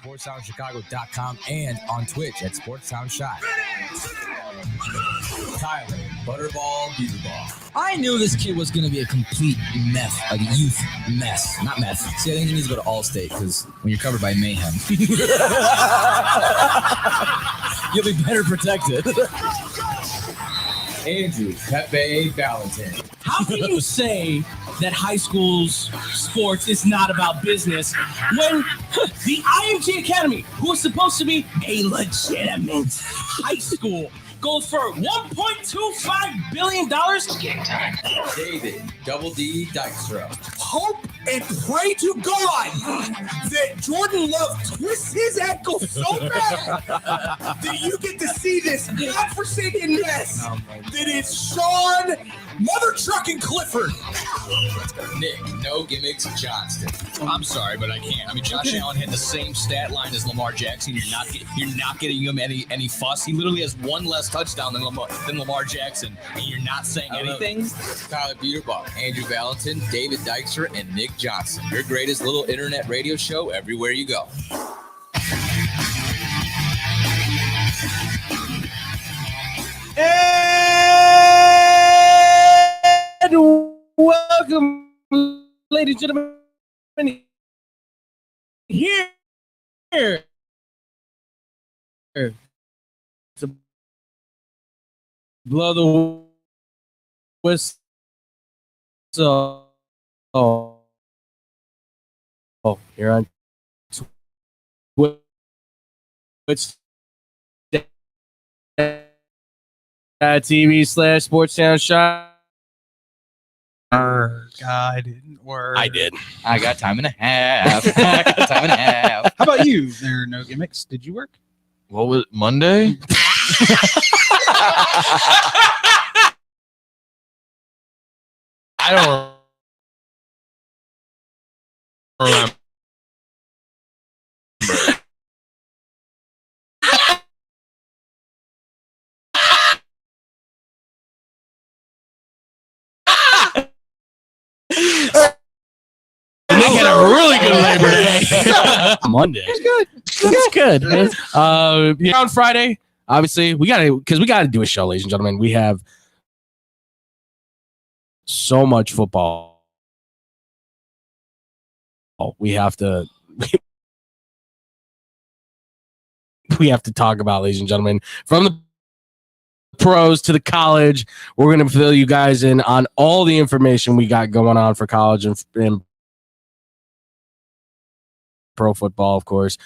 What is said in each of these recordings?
SportsSoundChicago.com and on Twitch at SportsSoundShot. Tyler, Butterball, Beaterball. I knew this kid was going to be a complete mess, like a youth mess. Not mess. See, I think he needs to go to Allstate because when you're covered by mayhem, you'll be better protected. Andrew, Pepe, Valentin. How can you say that high school's sports is not about business when the IMG Academy, who is supposed to be a legitimate high school, goes for $1.25 billion? Game time. David, Double D, Dykstra. Hope and pray to God that Jordan Love twists his ankle so bad that you get to see this godforsaken mess that is Sean Mother Trucking Clifford. Nick, No Gimmicks, Johnston. I'm sorry, but I can't. I mean, Josh Allen had the same stat line as Lamar Jackson. You're not getting him any fuss. He literally has one less touchdown than Lamar Jackson, and you're not saying anything. Tyler Beaterball, Andrew Valentin, David Dykstra, and Nick Johnson. Your greatest little internet radio show everywhere you go. And welcome, ladies and gentlemen, here to blow the whistle. Here on Twitch TV/SportsSoundShot. God, didn't work. I did. I got time and a half. How about you? There are no gimmicks. Did you work? What was it, Monday? I don't remember. I get a really good Labor Day. Monday. That's good. On Friday, obviously, we gotta do a show, ladies and gentlemen. We have so much football. We have to talk about, ladies and gentlemen, from the pros to the college. We're going to fill you guys in on all the information we got going on for college and pro football, of course,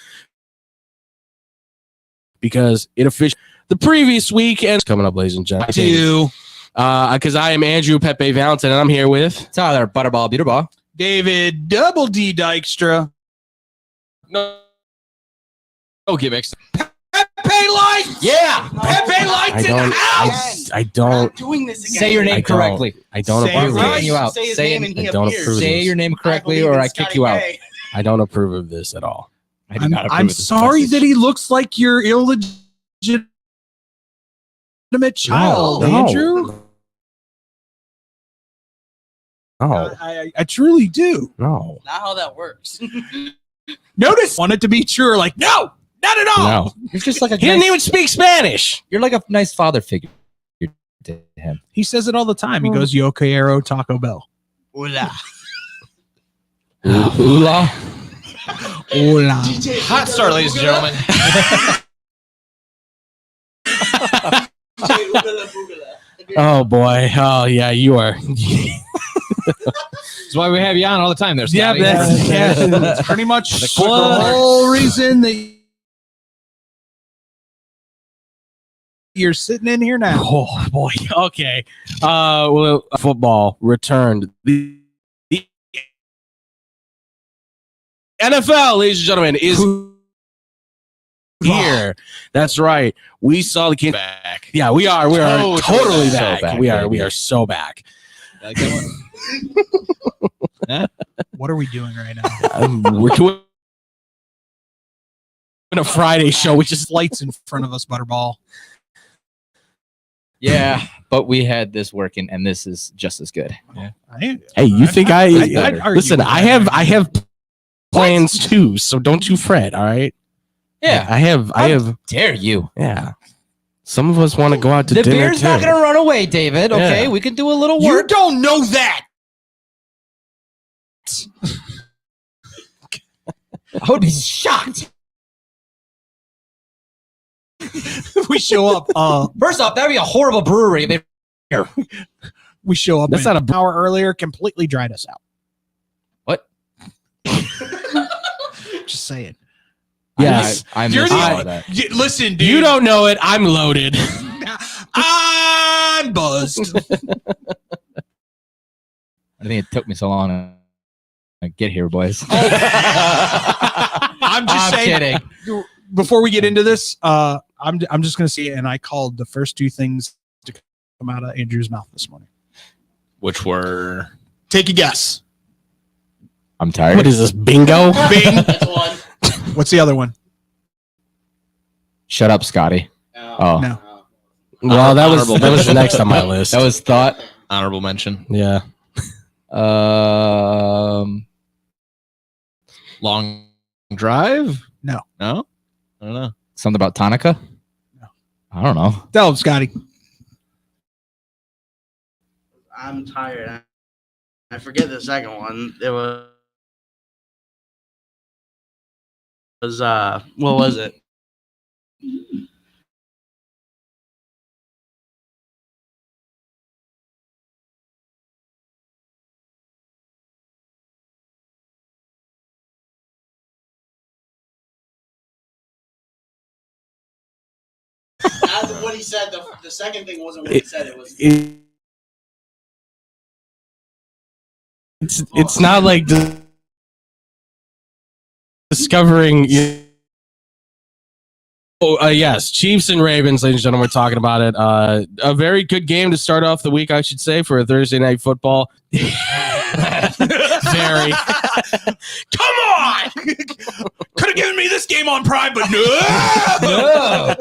because it officially the previous weekend coming up, ladies and gentlemen. Because I am Andrew Pepe Valentin, and I'm here with Tyler Butterball, Beaterball. David Double D Dykstra. No gimmicks. Pepe Light! Yeah. Pepe Light's in the house! I don't Doing this again. Say your name correctly. I don't Say approve it of right. this. You out. Say his Say name it. and he I don't appears. approve. Say your name correctly, or I kick you out. I don't approve of this at all. I do not approve I'm of this sorry message. that he looks like your illegitimate child, No. Andrew. No, I truly do. no, Not how that works. Notice want it to be true. Like, no, not at all. no. You're just like a He didn't nice, even speak Spanish. you're like a nice father figure to him. He says it all the time. He goes, Yo quiero Taco Bell. Hola. Hola. Hola. Hot start, ladies and gentlemen. Oh boy. Oh yeah, you are. That's why we have you on all the time there, Yeah, Scotty. that's pretty much the whole reason that you're sitting in here now. Oh boy. Okay. Well, football returned. The NFL, ladies and gentlemen, is here. That's right. We saw the King Back. Yeah, we are. We are totally so back. back, We are. baby. We are so back. Like that one? What are we doing right now? We're doing a Friday show, which is Lights in front of us, Butterball. Yeah, but we had this working, and this is just as good. Hey, you think I'd argue listen? with I that. have plans too, so don't you fret. All right. Yeah. I have. Dare you? Yeah. Some of us want to go out to The dinner beer's too. not going to run away, David. Okay, Yeah. we can do a little You work. don't know that. I would be shocked. We show up. First off, that'd be a horrible brewery. We show up. That's and not an hour earlier. Completely dried us out. What? Just saying. Yes. I You're missed the all only- of that. Listen, dude. You don't know it. I'm loaded. I'm buzzed. I think it took me so long to get here, boys. I'm just saying. kidding. Before we get into this, I'm just gonna say, and I called the first two things to come out of Andrew's mouth this morning. Which were Take a guess. I'm tired. What is this, bingo? Bing. What's the other one? Shut up, Scotty. Oh, No. Well, that was Honorable next on my list. that was thought. honorable mention. Yeah. Long drive? No. No? I don't know. Something about Tonica? No. I don't know. Tell him, Scotty. I'm tired. I forget the second one. It was what was it? What he said. The second thing wasn't what he said. It was. It's not like discovering. Yes, Chiefs and Ravens, ladies and gentlemen, we're talking about it. A very good game to start off the week, I should say, for a Thursday night football. Very. Come on! Could have given me this game on Prime, but no.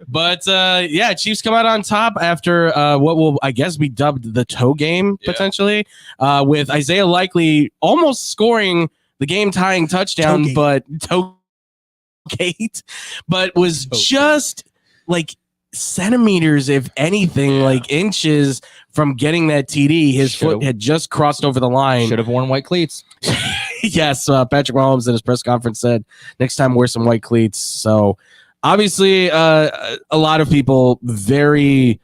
But yeah, Chiefs come out on top after what will, I guess, be dubbed the toe game, Yeah. potentially, with Isaiah Likely almost scoring the game-tying touchdown, Toe-gate. but toe-gate, but was just like centimeters, if anything, like inches from getting that TD. His Should've- foot had just crossed over the line. Should have worn white cleats. Yes, Patrick Mahomes in his press conference said, next time wear some white cleats. So obviously a lot of people very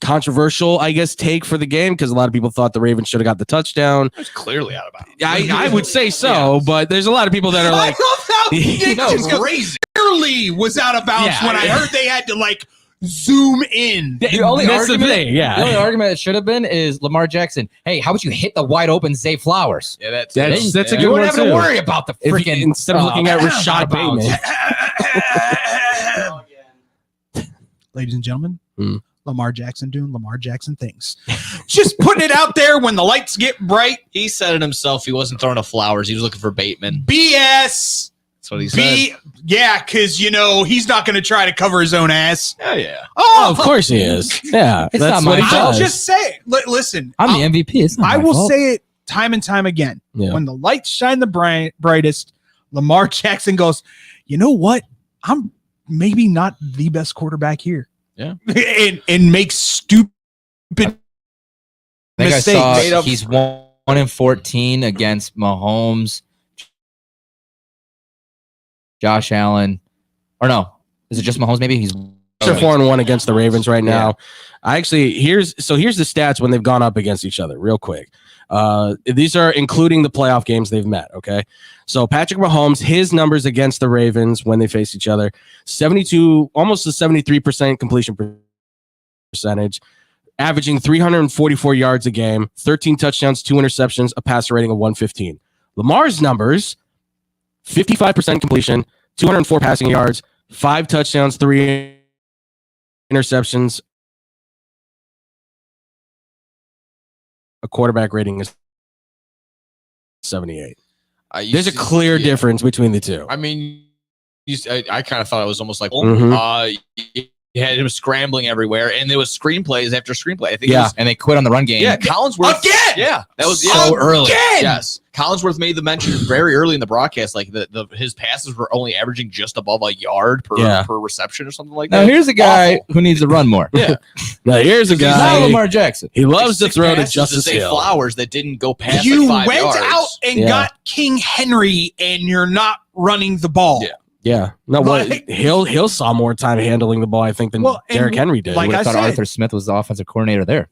controversial, I guess, take for the game, because a lot of people thought the Ravens should have got the touchdown. It's clearly out of bounds. I would say so, but there's a lot of people that are like, I love how Nick No, just crazy. clearly was out of bounds Yeah. when I heard they had to like zoom in. The only that's the argument, thing, yeah. the only argument that should have been is Lamar Jackson. Hey, how about you hit the wide open Zay Flowers? Yeah, that's That's a You good wouldn't one have to too. worry about the If you- freaking instead of looking at out Rashad of bounds. Bateman. Ladies and gentlemen, Hmm. Lamar Jackson doing Lamar Jackson things. Just putting it out there when the lights get bright. He said it himself. He wasn't throwing a flowers. He was looking for Bateman. BS. That's what he said. Yeah, because he's not going to try to cover his own ass. Oh, yeah. Oh, of course he is. Yeah, It's that's not what my he fault. I'll does. just say, listen. I'm the MVP. It's not I my will fault. say it time and time again. Yeah. When the lights shine the brightest, Lamar Jackson goes, you know what? I'm maybe not the best quarterback here. Yeah. and makes stupid I think mistakes. I saw he's 1-14 against Mahomes, Josh Allen, or no? Is it just Mahomes? Maybe he's They're 4-1 against the Ravens right now. I actually here's the stats when they've gone up against each other, real quick. These are including the playoff games they've met. Okay, so Patrick Mahomes, his numbers against the Ravens when they face each other: 72, almost a 73% completion percentage, averaging 344 yards a game, 13 touchdowns, 2 interceptions, a passer rating of 115. Lamar's numbers: 55% completion, 204 passing yards, 5 touchdowns, 3 interceptions. A quarterback rating is 78. There's a clear difference between the two. I mean, I kind of thought it was almost like, Mhm. You had him scrambling everywhere, and there was screenplays after screenplay. I think. Yeah. And they quit on the run game. Yeah, Collinsworth Again! Yeah, that was So early. Yes, Collinsworth made the mention very early in the broadcast, like his passes were only averaging just above a yard per reception or something like Now that. here's a guy Awful. who needs to run more. Yeah, Now here's a He's not guy. Lamar Jackson. He loves to Six throw to passes Justice Zay Hill. Flowers that didn't go past You like 5 went yards. out and Yeah. got King Henry, and you're not running the ball. Yeah. Yeah, no, Like- what Hill saw more time handling the ball, I think, than Well, and Derrick Henry did. like Would I have thought said- Arthur Smith was the offensive coordinator there.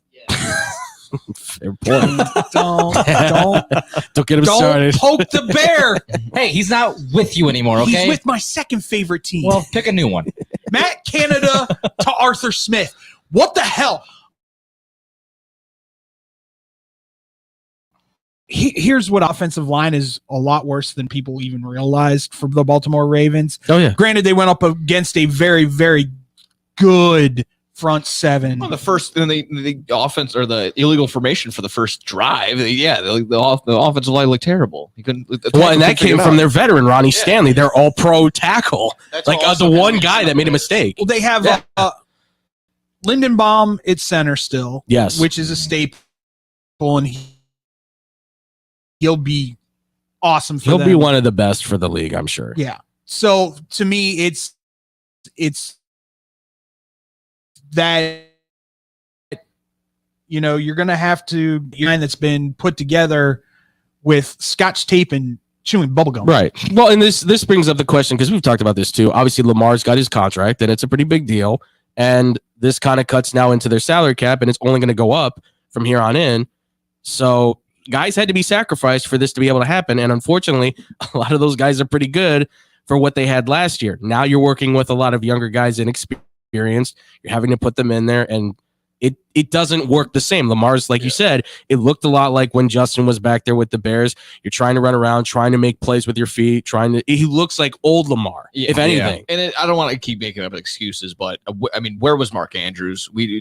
Fair point. Don't Don't get him don't started. poke the bear. Hey, he's not with you anymore, okay? He's with my second favorite team. Well, pick a new one. Matt Canada to Arthur Smith. What the hell? Here's what offensive line is a lot worse than people even realized for the Baltimore Ravens. Oh yeah, Granted, they went up against a very, very good front seven. Well, the first and the offense or the illegal formation for the first drive, the offensive line looked terrible. He couldn't. well, and that came from their veteran Ronnie Stanley. They're all pro tackle. That's Like also the one kinda guy that made a mistake. Well, they have Yeah. Lindenbaum at center still, Yes, which is a staple, and he'll be awesome for he'll them. be one of the best for the league, I'm sure. Yeah. So to me, it's that you're gonna have to line that's been put together with scotch tape and chewing bubblegum. Right. Well, and this brings up the question because we've talked about this too. Obviously, Lamar's got his contract, and it's a pretty big deal. And this kind of cuts now into their salary cap, and it's only going to go up from here on in. So guys had to be sacrificed for this to be able to happen. And unfortunately, a lot of those guys are pretty good for what they had last year. Now you're working with a lot of younger guys, inexperienced. You're having to put them in there, and it doesn't work the same. Lamar's, like you said, it looked a lot like when Justin was back there with the Bears. You're trying to run around, trying to make plays with your feet, he looks like old Lamar, if anything. And I don't want to keep making up excuses, but I mean, where was Mark Andrews? The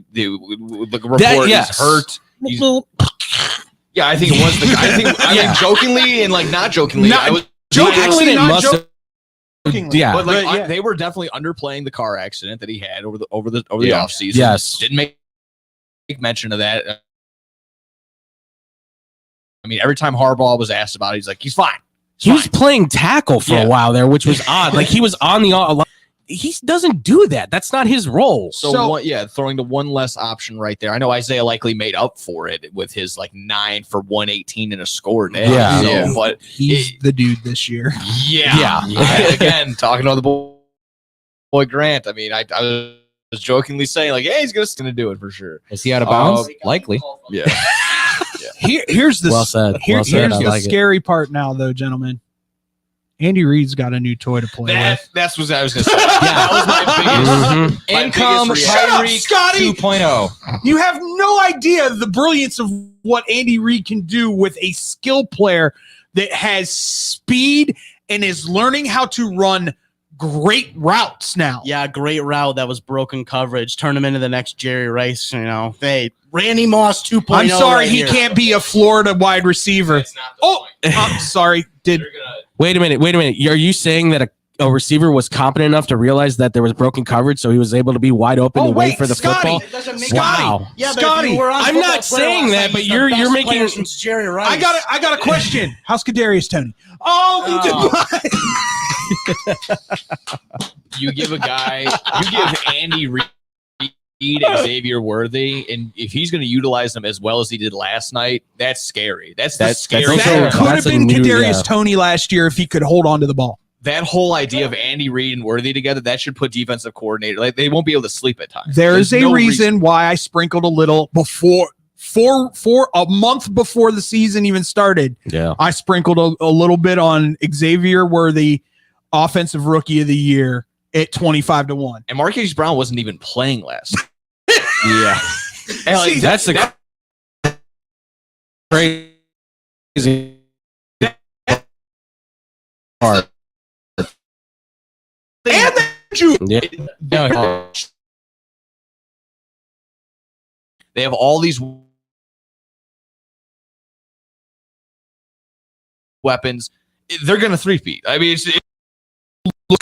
report is hurt. Yeah, I think it was the guy. I mean, jokingly and like not jokingly. Not- I was Jokingly, not jokingly. Yeah. But like yeah. they were definitely underplaying the car accident that he had over the Yeah. offseason. Yes. Didn't make mention of that. I mean, every time Harbaugh was asked about it, he's like, he's fine. He was playing tackle for a while there, which was odd. Like he was on the. He doesn't do that. That's not his role. So throwing the one less option right there. I know Isaiah likely made up for it with his like 9 for 118 and a score day. Yeah. So, Yeah. But He's the dude this year. yeah. Again, talking about the boy Grant. I mean, I was jokingly saying like, hey, he's gonna do it for sure. Is he out of bounds? Likely. Yeah. Here's the Well said. Here, Well said. here's I the like it. scary part now, though, gentlemen. Andy Reid's got a new toy to play with. That's what I was gonna say. That was my biggest. My Income biggest Shut up, Tyreek Scotty! 2.0. You have no idea the brilliance of what Andy Reid can do with a skill player that has speed and is learning how to run great routes now. Yeah, great route that was broken coverage. Turn him into the next Jerry Rice. Hey, Randy Moss 2.0. I'm sorry, right he here. can't be a Florida wide receiver. Oh, I'm sorry. Wait a minute. Are you saying that a receiver was competent enough to realize that there was broken coverage, so he was able to be wide open and wait for the Scotty, football? That doesn't make Wow. Yeah, but Scotty, if you were on I'm Football not Player saying last that, night, but he's the you're best making- player since Jerry Rice. I got a question. How's Kadarius Toney? You give Andy Reid and Xavier Worthy, and if he's going to utilize them as well as he did last night, that's scary. That's the scary. That could have That's a been new- Kadarius yeah. Toney last year if he could hold on to the ball. That whole idea of Andy Reid and Worthy together, that should put defensive coordinator, like they won't be able to sleep at times. There is There's a no reason why I sprinkled a little before for a month before the season even started. Yeah. I sprinkled a little bit on Xavier Worthy, offensive rookie of the year at 25-1. And Marquise Brown wasn't even playing last. Yeah. And like, See, That's the crazy part. And then Ju- Yeah. No, they have all these weapons. They're going to three-peat. I mean,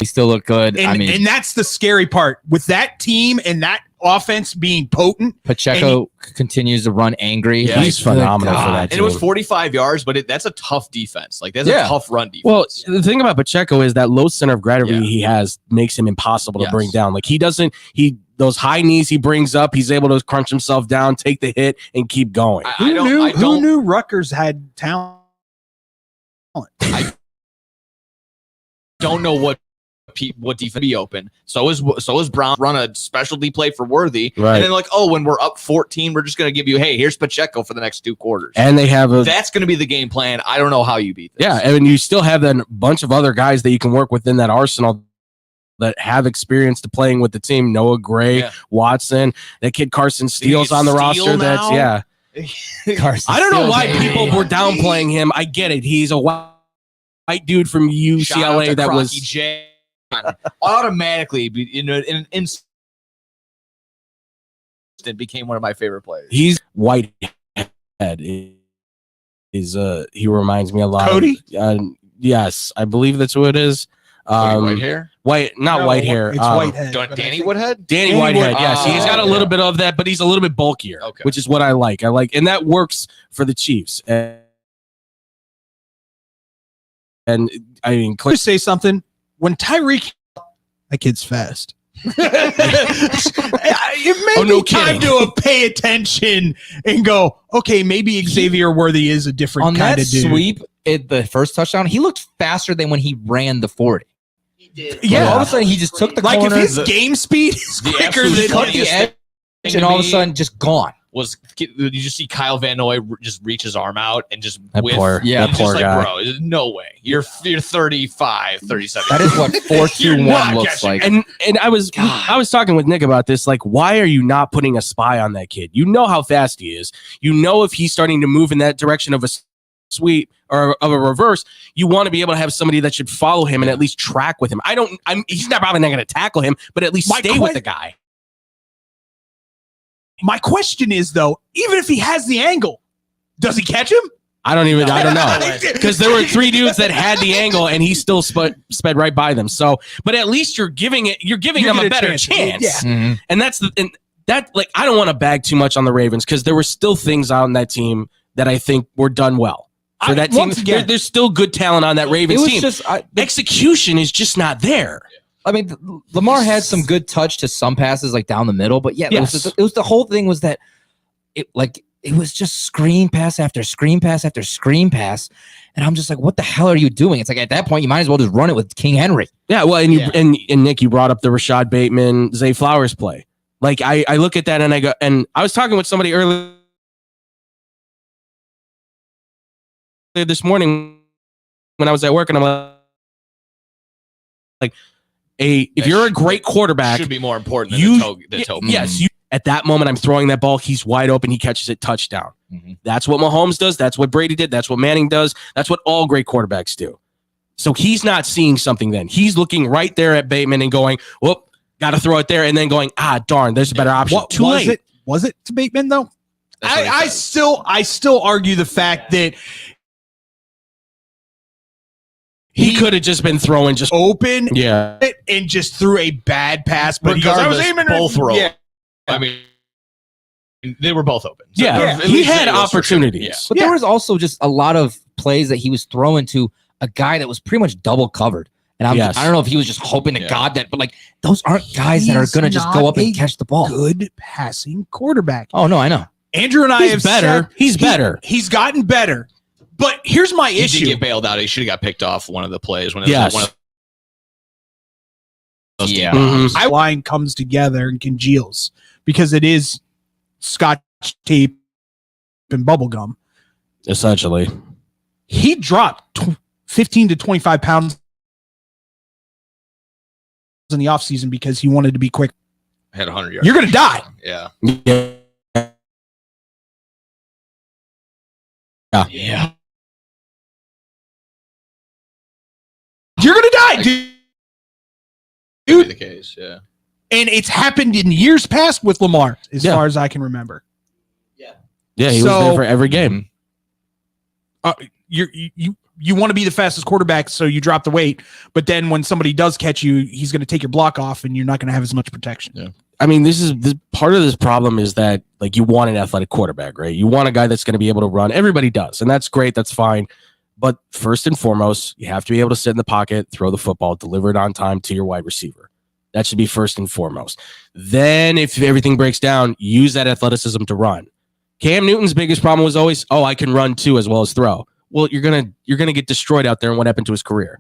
He still looked good. And, I mean, and that's the scary part with that team and that offense being potent. Pacheco continues to run angry. Yeah, he's phenomenal for that And team. it was 45 yards, but that's a tough defense. Like that's Yeah. a tough run defense. Well, the thing about Pacheco is that low center of gravity Yeah. he has makes him impossible to Yes. bring down. Like those high knees he brings up, he's able to crunch himself down, take the hit, and keep going. Who knew Rutgers had talent? don't know what defense be open. So is Brown run a specialty play for Worthy. Right. And then like, oh, when we're up 14, we're just going to give you, hey, here's Pacheco for the next 2 quarters. And they have That's going to be the game plan. I don't know how you beat this. yeah, and you still have a bunch of other guys that you can work within that arsenal that have experience to playing with the team. Noah Gray, Yeah. Watson, that kid Carson Steele's get on the Steele roster. now? That's I don't know why people were downplaying him. I get it. He's a white dude from Shout out UCLA to that Crocky was J. automatically, in an instant, became one of my favorite players. he's Whitehead. Is he reminds me a lot Cody? of yes, I believe that's who it is. White hair? Not No, white hair. It's Whitehead. Don- but I Danny think- Woodhead? Danny Whitehead, yes. Oh, He's got a little bit of that, but he's a little bit bulkier, Okay. which is what I like. And that works for the Chiefs. And I mean, Let me say something. When Tyreek, that kid's fast. It may Oh, no be time kidding. to pay attention and go, okay, maybe Xavier Worthy is a different On kind that of dude. sweep, the first touchdown, he looked faster than when he ran the 40. Yeah. All of a sudden, he just took the Like corner, if his game speed is the quicker absolute than cut the funniest edge, thing and to all of a me sudden, just gone. was, did you just see Kyle Van Noy just reach his arm out and just that whiff? poor Yeah, He's poor just guy. like, bro, there's no way. You're 35, 37. That is what You're 4-2-1 not looks catching like. And I was talking with Nick about this. Like, why are you not putting a spy on that kid? You know how fast he is. You know if he's starting to move in that direction of a sweep or of a reverse, you want to be able to have somebody that should follow him and at least track with him. He's not probably not going to tackle him, but at least stay with the guy. My question is, though, even if he has the angle, does he catch him? I don't know. Because there were 3 dudes that had the angle and he still sped right by them. So, but at least you're giving them a better chance. Yeah. Mhm. And I don't want to bag too much on the Ravens because there were still things on that team that I think were done well. For that team, once again- there's still good talent on that It Ravens was team. just, Execution is just not there. I mean, Lamar had some good touch to some passes, like down the middle, but yeah, Yes. it was the whole thing was that it was just screen pass after screen pass after screen pass, and I'm just like, what the hell are you doing? It's like at that point, you might as well just run it with King Henry. Yeah, well, and Nick, you brought up the Rashad Bateman, Zay Flowers play. Like I look at that and I go, and I was talking with somebody earlier this morning when I was at work, and I'm like, if you're a great quarterback, should be more important than the toe. yes, at that moment, I'm throwing that ball. He's wide open. He catches it, touchdown. Mhm. That's what Mahomes does. That's what Brady did. That's what Manning does. That's what all great quarterbacks do. So he's not seeing something then. He's looking right there at Bateman and going, whoop, got to throw it there. And then going, darn, there's a better option. What Too was late. it? Was it to Bateman though? That's what he I said. still argue the fact that He could have just been throwing just open yeah. it and just threw a bad pass. But Regardless, both were Yeah. open. I mean, they were both open. So Yeah, at he least had it was for sure. opportunities. Yeah. But there was also just a lot of plays that he was throwing to a guy that was pretty much double covered. And I don't know if he was just hoping to Yeah. God that, but like those aren't guys that are He's going to just not go up and a catch the ball. Good passing quarterback. Oh, no, I know. Andrew and I He's have better. said He's better. He's gotten better. But here's my He did issue. get bailed out. He should have got picked off one of the plays. One of Yes. one of those Yeah. games. Mhm. Line comes together and congeals because it is Scotch tape and bubble gum. Essentially. He dropped 15 to 25 pounds in the offseason because he wanted to be quick. Had 100 yards. You're going to die. Yeah. Yeah. Yeah. You're going to die, dude. Could be the case. Yeah. And it's happened in years past with Lamar, as Yeah. far as I can remember. Yeah, he was So- there for every game. you want to be the fastest quarterback, so you drop the weight. But then when somebody does catch you, he's going to take your block off, and you're not going to have as much protection. Yeah. I mean, this part of this problem is that like you want an athletic quarterback, right? You want a guy that's going to be able to run. Everybody does, and that's great. That's fine. But first and foremost, you have to be able to sit in the pocket, throw the football, deliver it on time to your wide receiver. That should be first and foremost. Then if everything breaks down, use that athleticism to run. Cam Newton's biggest problem was always, I can run too as well as throw. Well, you're gonna get destroyed out there. And what happened to his career?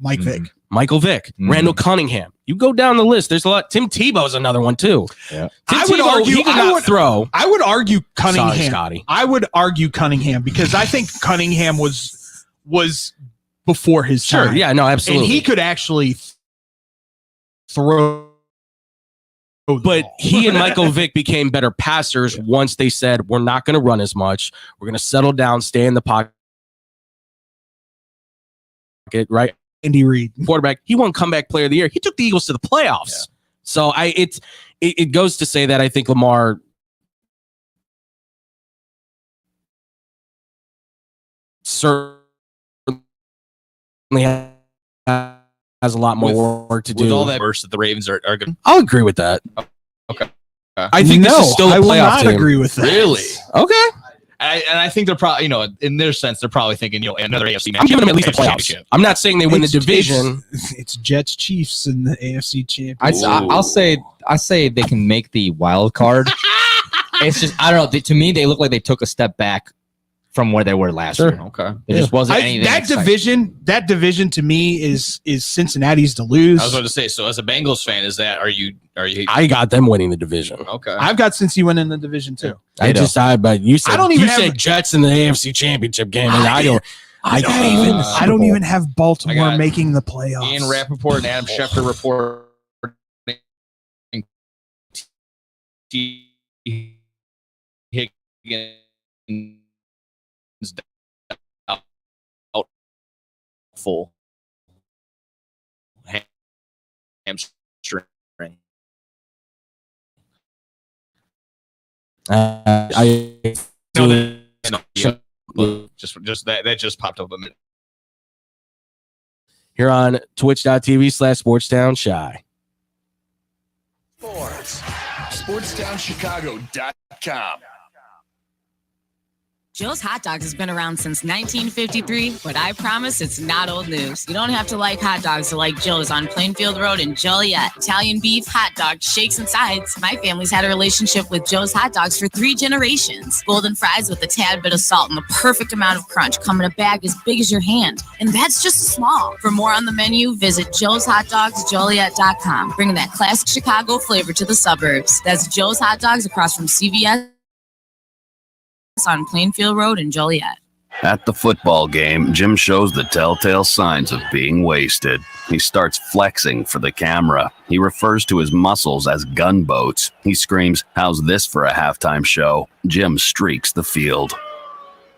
Michael Vick, Randall Cunningham. You go down the list. There's a lot. Tim Tebow's another one too. Yeah. I would argue. I would argue Cunningham. Sorry, Scotty. I would argue Cunningham because I think Cunningham was before his time. Sure. Yeah. No. Absolutely. And he could actually throw. But he and Michael Vick became better passers once they said, we're not going to run as much. We're going to settle down, stay in the pocket, right? Andy Reid, quarterback. He won comeback player of the year. He took the Eagles to the playoffs. Yeah. So it goes to say that I think Lamar certainly has a lot more work to do. With all that verse that the Ravens are good. I'll agree with that. Okay. I think this is still a playoff team. I will not agree with that. Really? Okay. And I think they're probably, in their sense, they're probably thinking, another AFC match. I'm giving them at least the playoffs. I'm not saying they win the division. It's Jets Chiefs in the AFC Championship. I say they can make the wild card. It's just, I don't know. To me, they look like they took a step back from where they were last year. Okay. There just wasn't anything. That division to me is Cincinnati's to lose. I was going to say, so as a Bengals fan, are you? I got them winning the division. Okay. I've got Cincy winning the division too. But you said Jets in the AFC Championship game, and I don't even have Baltimore making the playoffs. Ian Rappaport and Adam Schefter report. Higgins full hamstring. Just that just popped up a minute. Here on twitch.tv/SportsTownShy. SportsTownChicago.com. Joe's Hot Dogs has been around since 1953, but I promise it's not old news. You don't have to like hot dogs to like Joe's on Plainfield Road in Joliet. Italian beef, hot dog, shakes, and sides. My family's had a relationship with Joe's Hot Dogs for 3 generations. Golden fries with a tad bit of salt and the perfect amount of crunch come in a bag as big as your hand. And that's just small. For more on the menu, visit joeshotdogsjoliet.com. Bringing that classic Chicago flavor to the suburbs. That's Joe's Hot Dogs across from CVS on Plainfield Road in Joliet. At the football game, Jim shows the telltale signs of being wasted. He starts flexing for the camera. He refers to his muscles as gunboats. He screams, "How's this for a halftime show?" Jim streaks the field.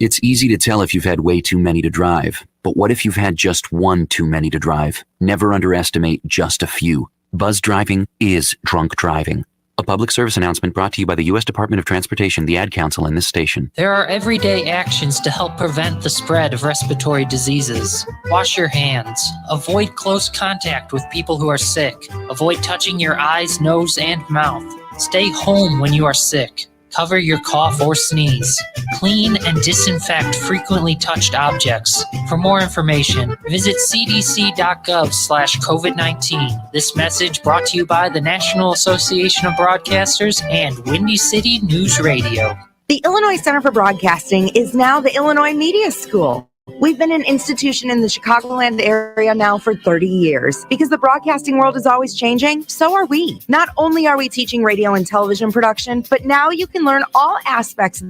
It's easy to tell if you've had way too many to drive. But what if you've had just one too many to drive? Never underestimate just a few. Buzz driving is drunk driving. A public service announcement brought to you by the U.S. Department of Transportation, the Ad Council, and this station. There are everyday actions to help prevent the spread of respiratory diseases. Wash your hands. Avoid close contact with people who are sick. Avoid touching your eyes, nose, and mouth. Stay home when you are sick. Cover your cough or sneeze. Clean and disinfect frequently touched objects. For more information, visit cdc.gov/COVID-19. This message brought to you by the National Association of Broadcasters and Windy City News Radio. The Illinois Center for Broadcasting is now the Illinois Media School. We've been an institution in the Chicagoland area now for 30 years. Because the broadcasting world is always changing, so are we. Not only are we teaching radio and television production, but now you can learn all aspects of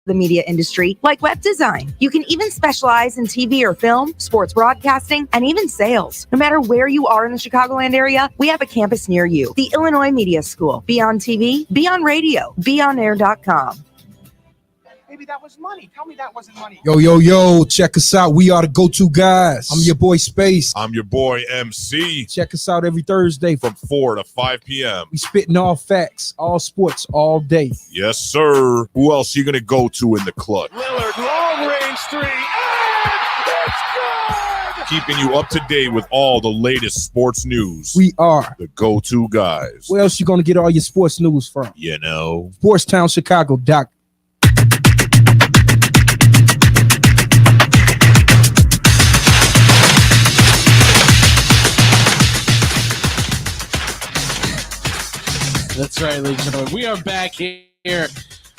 the media industry, like web design. You can even specialize in TV or film, sports broadcasting, and even sales. No matter where you are in the Chicagoland area, we have a campus near you. The Illinois Media School. Be on TV, be on radio, beonair.com. Maybe that was money. Tell me that wasn't money. Yo, check us out. We are the go-to guys. I'm your boy Space. I'm your boy MC. Check us out every Thursday from 4 to 5 p.m. We spitting all facts, all sports, all day. Yes, sir. Who else you gonna go to in the clutch? Lillard, long range three. And keeping you up to date with all the latest sports news. We are the go-to guys. Where else you gonna get all your sports news from? You know, SportsTownChicago.com. That's right, ladies and gentlemen. We are back here.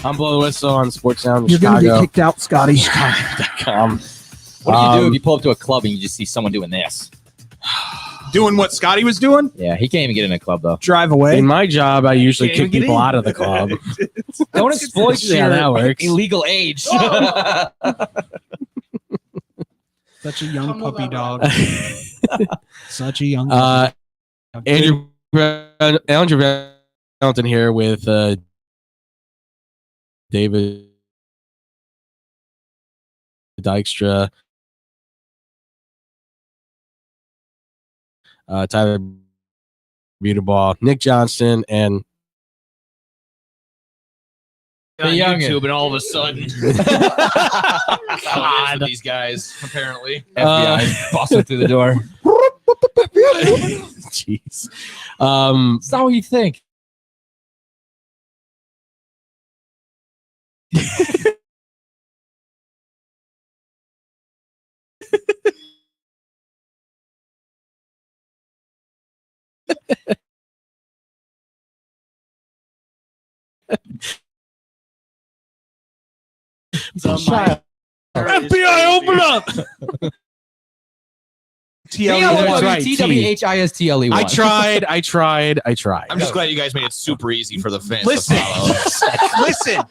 I'm Blow the Whistle on Sports Sound You're Chicago. gonna get kicked out, Scotty. What do you do if you pull up to a club and you just see someone doing this? Doing what Scotty was doing? Yeah, he can't even get in a club though. Drive away. In my job, I usually Can't even kick get people in. out of the club. Don't exploit Yeah, your that works. illegal age. Such a young puppy dog. Such a young. Andrew Valentin here with David Dykstra, Tyler Beautiball, Nick Johnston, and On young YouTube, and all of a sudden, God, these guys apparently FBI busting through the door. Jeez. That's not what you think. FBI, open up! That's right, T. TWHISTLE. I tried. I'm just glad you guys made it super easy for the fans Listen. to follow. Listen.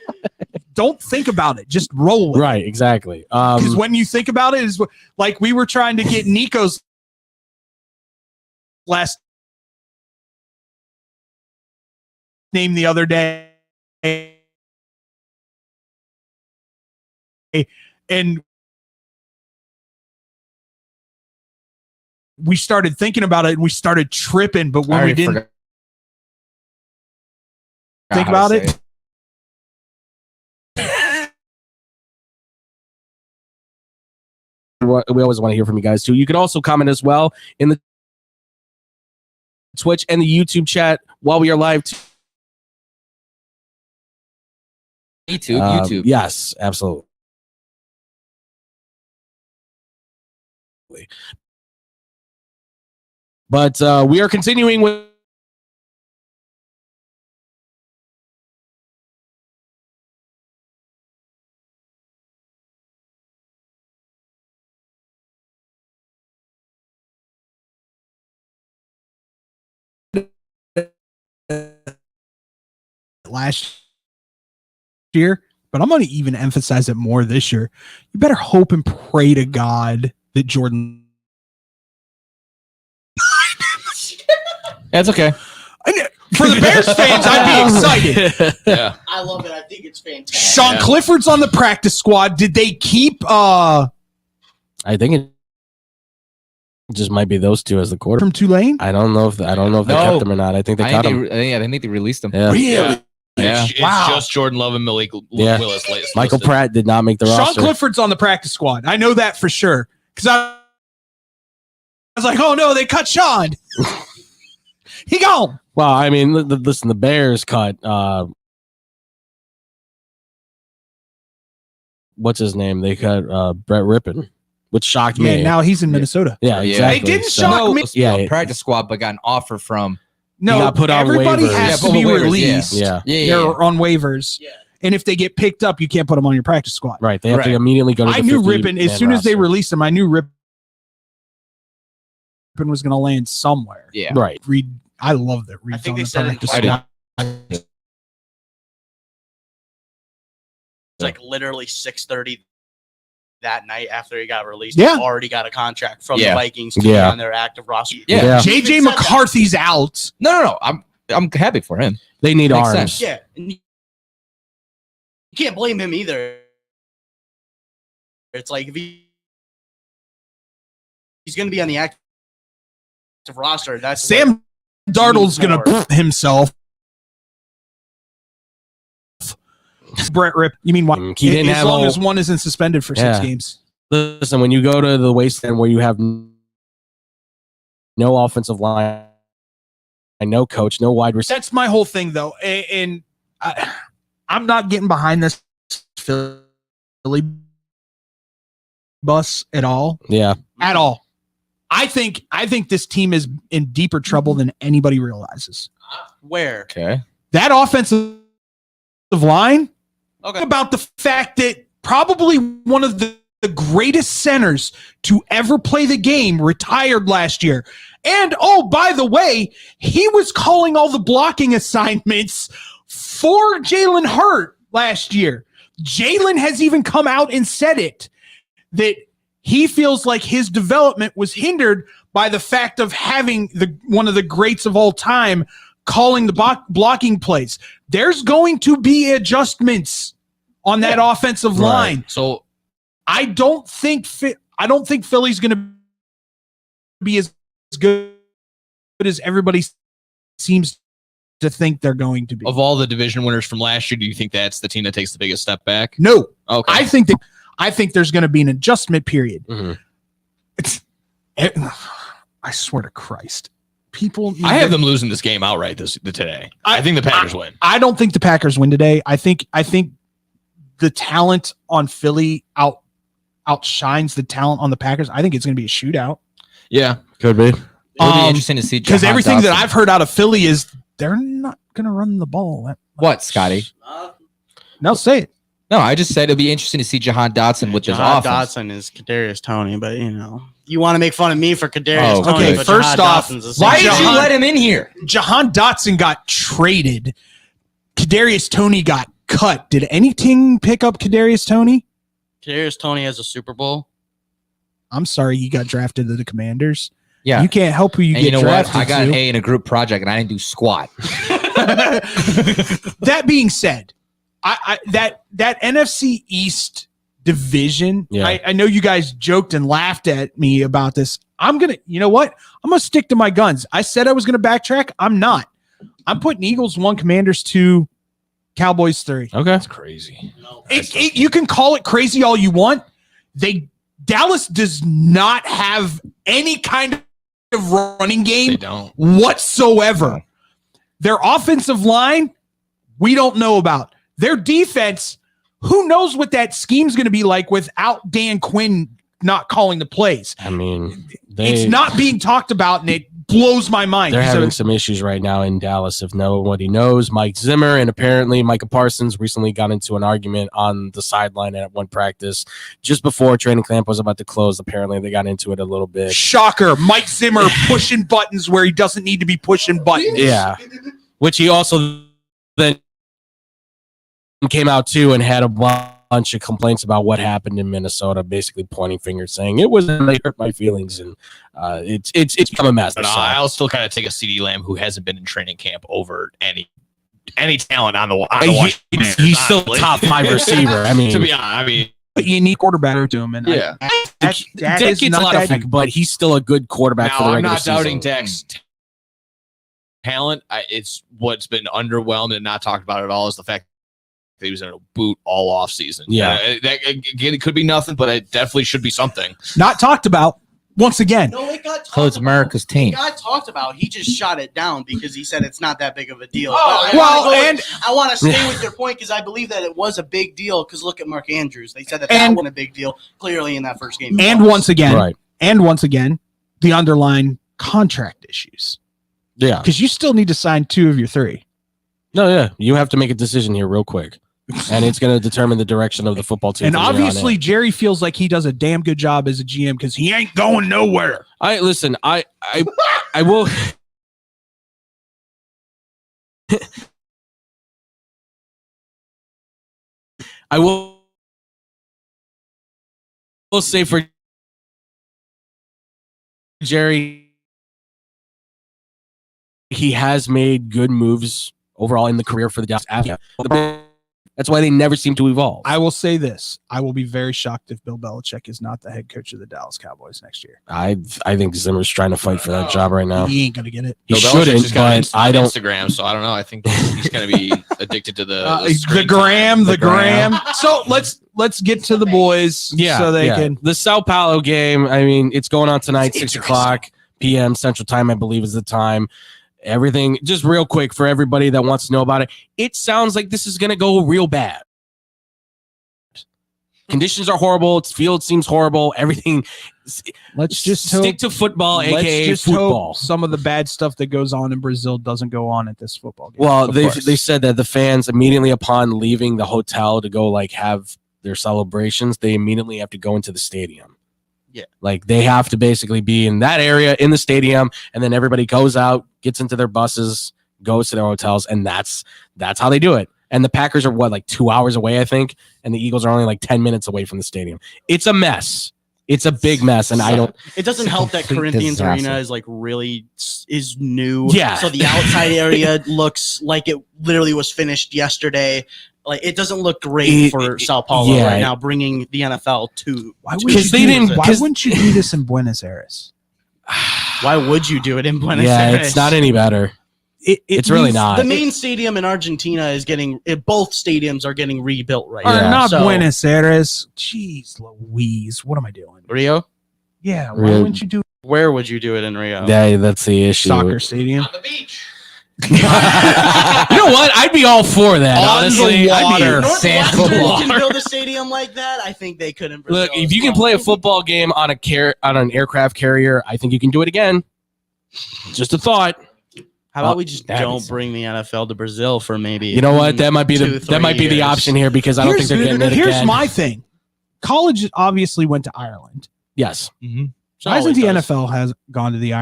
Don't think about it. Just roll with it. Right, exactly. Because when you think about it, is like we were trying to get Nico's last name the other day, and we started thinking about it and we started tripping, but when we didn't think about it. We always want to hear from you guys too. You can also comment as well in the Twitch and the YouTube chat while we are live. YouTube. Yes, absolutely. But we are continuing with last year, but I'm going to even emphasize it more this year. You better hope and pray to God that Jordan. That's okay. For the Bears fans, I'd be excited. Yeah. I love it. I think it's fantastic. Sean Clifford's on the practice squad. Did they keep? I think it just might be those two as the quarterback from Tulane. I don't know if they kept them or not. I think they cut him. I think they released him. Yeah. Really? Yeah. It's just Jordan Love and Malik Willis. Michael Pratt did not make the Sean roster. Clifford's on the practice squad. I know that for sure because I was like, oh no, they cut Sean. He gone. Well, I mean, listen, the Bears cut what's his name? They cut Brett Rippon, which shocked me. Yeah, now he's in Minnesota. Yeah, exactly. It didn't shock me. Yeah, practice squad, but got an offer from. No, he got put on everybody waivers. has to Yeah, be waivers, released. Yeah. They're on waivers. Yeah. And if they get picked up, you can't put them on your practice squad. Right. They have to immediately go to the I knew 50 Rippon, as man soon as they roster. released him, I knew Rippon was going to land somewhere. Yeah. Right. Reed, I love that Reed's I think on they the said it practice in squad. It's like literally 6:30 that night after he got released. Yeah. He already got a contract from Yeah. the Vikings to be Yeah. on their active roster. Yeah. JJ McCarthy's out. No. I'm happy for him. They need Makes arms. sense. Yeah. And you can't blame him either. It's like if he's going to be on the active roster, that's Sam Darnold's going to himself. Brett Rip. You mean why? He didn't as have long all- as one isn't suspended for 6 Yeah. games. listen, when you go to the wasteland where you have no offensive line, and no coach, no wide receiver. That's my whole thing, though, and I'm not getting behind this Philly bus at all. Yeah, at all. I think this team is in deeper trouble than anybody realizes. Where? Okay. That offensive line. Okay. About the fact that probably one of the greatest centers to ever play the game retired last year. And, oh, by the way, he was calling all the blocking assignments for Jalen Hurt last year. Jalen has even come out and said it, that he feels like his development was hindered by the fact of having one of the greats of all time calling the blocking plays. There's going to be adjustments on that offensive line. So I don't think Philly's going to be as good as everybody seems to think they're going to be. Of all the division winners from last year, do you think that's the team that takes the biggest step back? No. Okay. I think there's going to be an adjustment period. I swear to Christ. I have them losing this game outright today. I think the Packers win. I don't think the Packers win today. I think the talent on Philly outshines the talent on the Packers. I think it's going to be a shootout. Yeah, could be. It'll be interesting to see because Jahan everything that Dotson. I've heard out of Philly is they're not going to run the ball. What, Scotty? No, say it. No, I just said it'll be interesting to see Jahan Dotson with this Jahan offense. Dotson is Kadarius Toney, but you want to make fun of me for Kadarius Toney. Okay, but first Jahan off, Dotson's the why same did you guy. let him in here? Jahan Dotson got traded. Kadarius Toney got cut. Did any team pick up Kadarius Toney? Kadarius Toney has a Super Bowl. I'm sorry, you got drafted to the Commanders. Yeah. You can't help who you And get you know drafted what? I got an to. A in a group project and I didn't do squat. That being said, that NFC East division, Yeah. I know you guys joked and laughed at me about this. You know what? I'm going to stick to my guns. I said I was going to backtrack. I'm not. I'm putting Eagles 1, Commanders 2, Cowboys 3. Okay. That's crazy. You can call it crazy all you want. Dallas does not have any kind of running game whatsoever. Their offensive line, we don't know about. Their defense, who knows what that scheme's going to be like without Dan Quinn not calling the plays. I mean, It's not being talked about, and it blows my mind. They're So- having some issues right now in Dallas. If nobody knows, Mike Zimmer and apparently Micah Parsons recently got into an argument on the sideline at one practice just before training camp was about to close. Apparently, they got into it a little bit. Shocker. Mike Zimmer pushing buttons where he doesn't need to be pushing buttons. Yeah, which he also then came out too and had a bunch of complaints about what happened in Minnesota, basically pointing fingers, saying it was they hurt my feelings, and it's become a mess. But I'll still kind of take a CD Lamb who hasn't been in training camp over any talent on the Washington Commanders, he's still honestly. top 5 receiver. I mean, to be honest, But you need quarterback to him. And Yeah. that Dak is gets not a lot that of flack, but he's still a good quarterback for the I'm regular not doubting season. Dak's talent. It's what's been underwhelmed and not talked about at all is the fact that he was in a boot all off season. Yeah. Again, it could be nothing, but it definitely should be something. not talked about once again. No, it got So it's America's team. It got talked about. He just shot it down because he said it's not that big of a deal. Oh, But well, I want to stay with your point because I believe that it was a big deal. Because look at Mark Andrews; they said that And- wasn't a big deal clearly in that first game. And once again, the underlying contract issues. Yeah. Because you still need to sign 2 of your 3. No, yeah. You have to make a decision here real quick. And it's going to determine the direction of the football team. And from here on obviously, in. Jerry feels like he does a damn good job as a GM because he ain't going nowhere. I will. I will say for Jerry, he has made good moves overall in the career for the Dallas Avs. That's why they never seem to evolve. I will say this. I will be very shocked if Bill Belichick is not the head coach of the Dallas Cowboys next year. I think Zimmer's trying to fight for that job right now. He ain't going to get it. He Bill Belichick shouldn't, just got but I don't. Instagram, so I don't know. I think he's going to be addicted to the the gram. So let's get to the boys. Yeah, so they can. The Sao Paulo game. I mean, it's going on tonight, 6:00 p.m. Central Time, I believe is the time. Everything, just real quick for everybody that wants to know about it. It sounds like this is going to go real bad. Conditions are horrible. Its field seems horrible. Everything. Let's just stick to football, aka football. Some of the bad stuff that goes on in Brazil doesn't go on at this football game. Well, they said that the fans immediately upon leaving the hotel to go like have their celebrations, they immediately have to go into the stadium. Yeah, like they have to basically be in that area in the stadium, and then everybody goes out, gets into their buses, goes to their hotels, and that's how they do it. And the Packers are like 2 hours away, I think, and the Eagles are only like 10 minutes away from the stadium. It's a mess. It's a big mess, and I don't. It doesn't help that Corinthians disaster. Arena is like really is new. Yeah. So the outside area looks like it literally was finished yesterday. Like it doesn't look great for Sao Paulo right now. Bringing the NFL to why wouldn't you do this in Buenos Aires? Why would you do it in Buenos Yeah, Aires? it's not any better. It's really not. The main stadium in Argentina is getting. Both stadiums are getting rebuilt right now. Not Buenos Aires. Jeez Louise, what am I doing? Rio? Yeah, why wouldn't you do? Where would you do it in Rio? Yeah, that's the issue. Soccer stadium. On the beach. You know what? I'd be all for that. On honestly, the water. I'd be Northwestern can build a stadium like that. I think they could in Brazil. Look, if you can play a football game on an aircraft carrier, I think you can do it again. Just a thought. How about we just don't bring the NFL to Brazil for maybe? You know what? That might be the option here because I don't think they're getting it Here's again. my thing. College obviously went to Ireland. Yes. Mm-hmm. Why hasn't the NFL has gone to the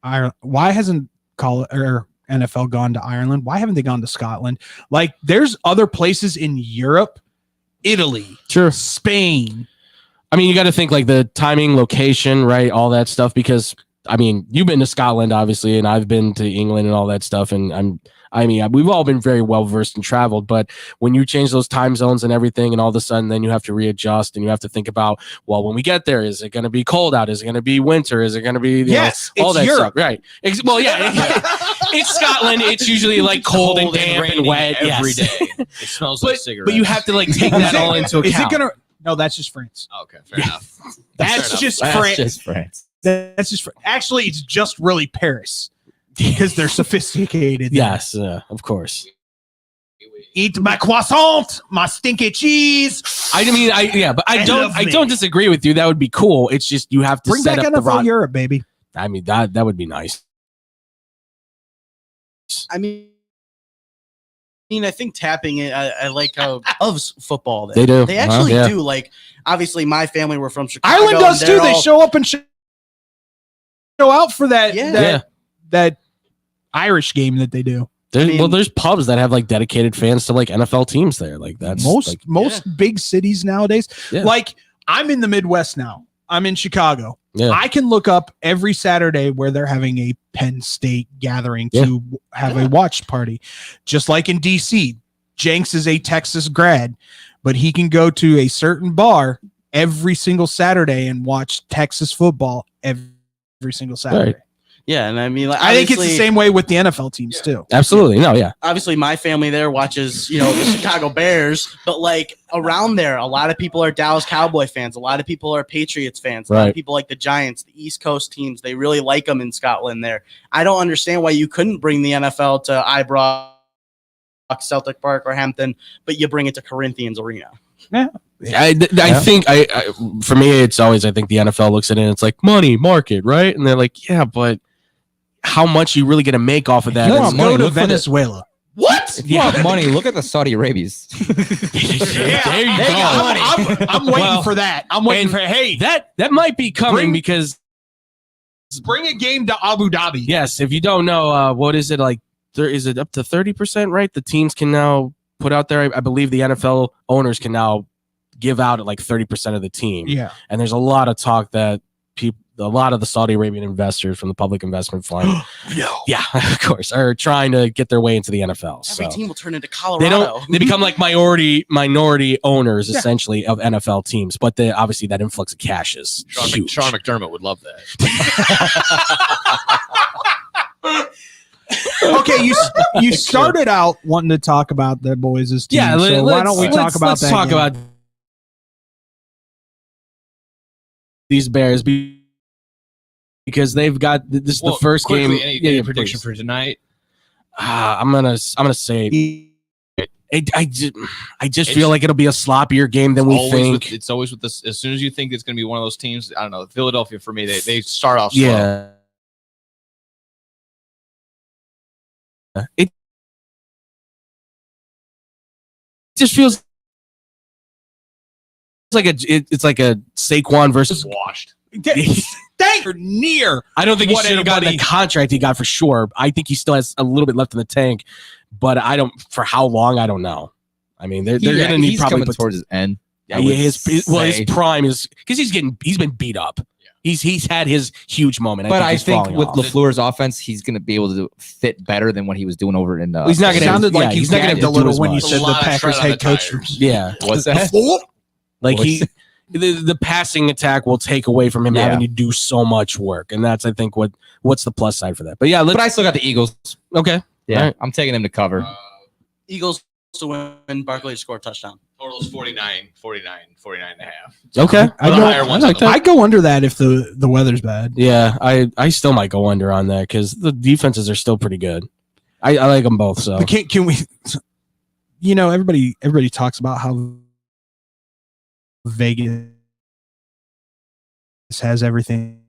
Ireland? Why hasn't NFL gone to Ireland? Why haven't they gone to Scotland? Like, there's other places in Europe, Italy, Spain. I mean, you got to think like the timing, location, right? All that stuff. Because I mean, you've been to Scotland, obviously, and I've been to England and all that stuff. And we've all been very well versed and traveled. But when you change those time zones and everything, and all of a sudden, then you have to readjust and you have to think about, well, when we get there, is it going to be cold out? Is it going to be winter? Is it going to be all that Europe. stuff? Right. Well, yeah, it's Scotland. It's usually like cold and damp and wet every day. It smells like cigarettes. But you have to like take that all into account. Is it gonna? No, that's just France. Okay, fair enough. That's just France. That's just actually, it's just really Paris because they're sophisticated. Yes, of course. Eat my croissant, my stinky cheese. I don't disagree with you. That would be cool. It's just you have to bring set back up the NFL Europe, baby. I mean that would be nice. I mean, I think tapping it. I like how loves football. They do. They actually yeah. do. Like, obviously, my family were from Chicago. Ireland does too. They show up and show out for that. That Irish game that they do. There's pubs that have like dedicated fans to like NFL teams there. Like that's most big cities nowadays. Yeah. Like I'm in the Midwest now. I'm in Chicago. Yeah. I can look up every Saturday where they're having a Penn State gathering to have a watch party. Just like in DC, Jenks is a Texas grad, but he can go to a certain bar every single Saturday and watch Texas football every single Saturday. Right. Yeah, and I mean, like, I think it's the same way with the NFL teams too. Absolutely. No, yeah. Obviously, my family there watches, the Chicago Bears, but like around there, a lot of people are Dallas Cowboy fans. A lot of people are Patriots fans. A lot of people like the Giants, the East Coast teams. They really like them in Scotland there. I don't understand why you couldn't bring the NFL to Ibrox, Celtic Park, or Hampton, but you bring it to Corinthians Arena. Yeah. I think for me, it's always, I think the NFL looks at it and it's like money, market, right? And they're like, yeah, but how much you really going to make off of that? Let's go to Venezuela. What? Yeah, money. Look at the Saudi Arabias. There you go. I'm waiting for that. I'm waiting for that might be coming because bring a game to Abu Dhabi. Yes, if you don't know, what is it like? Is it up to 30%? Right, the teams can now put out there. I believe the NFL owners can now give out at like 30% of the team. Yeah, and there's a lot of talk that a lot of the Saudi Arabian investors from the Public Investment Fund, yeah, of course, are trying to get their way into the NFL. Every So team will turn into Colorado. they become like minority owners essentially of NFL teams, but obviously that influx of cash is huge. Sean McDermott would love that. Okay, you started out wanting to talk about the boys' team. Yeah, so why don't we talk about let's that? talk game? about these Bears because they've got this is the first quickly, game. Any prediction for tonight? I'm gonna say I just feel like it'll be a sloppier game than we think. It's always with this. As soon as you think it's going to be one of those teams, I don't know. Philadelphia for me, they start off slow. Yeah. It just feels like it's like a Saquon versus washed. Near. I don't think he what should have gotten the anybody- contract he got for sure. I think he still has a little bit left in the tank, but I don't for how long. I don't know. I mean, they're going to need he's probably coming towards his end. Yeah, his prime is because he's been beat up. He's had his huge moment. But I he's think falling with off. LaFleur's offense, he's going to be able to fit better than what he was doing over in. He's not going to. Sounded like you he's not going gagged to a little do when you as said much. the Packers head coach. Yeah, What's that? like the passing attack will take away from him having to do so much work, and that's I think what's the plus side for that. But yeah, but I still got the Eagles. Okay, Yeah, all right. I'm taking them to cover. Eagles to win. Barkley to score a touchdown. Total is 49 and a half. Okay, I go under that if the weather's bad. Yeah, I still might go under on that because the defenses are still pretty good. I like them both. So But can we? You know, everybody talks about how Vegas has everything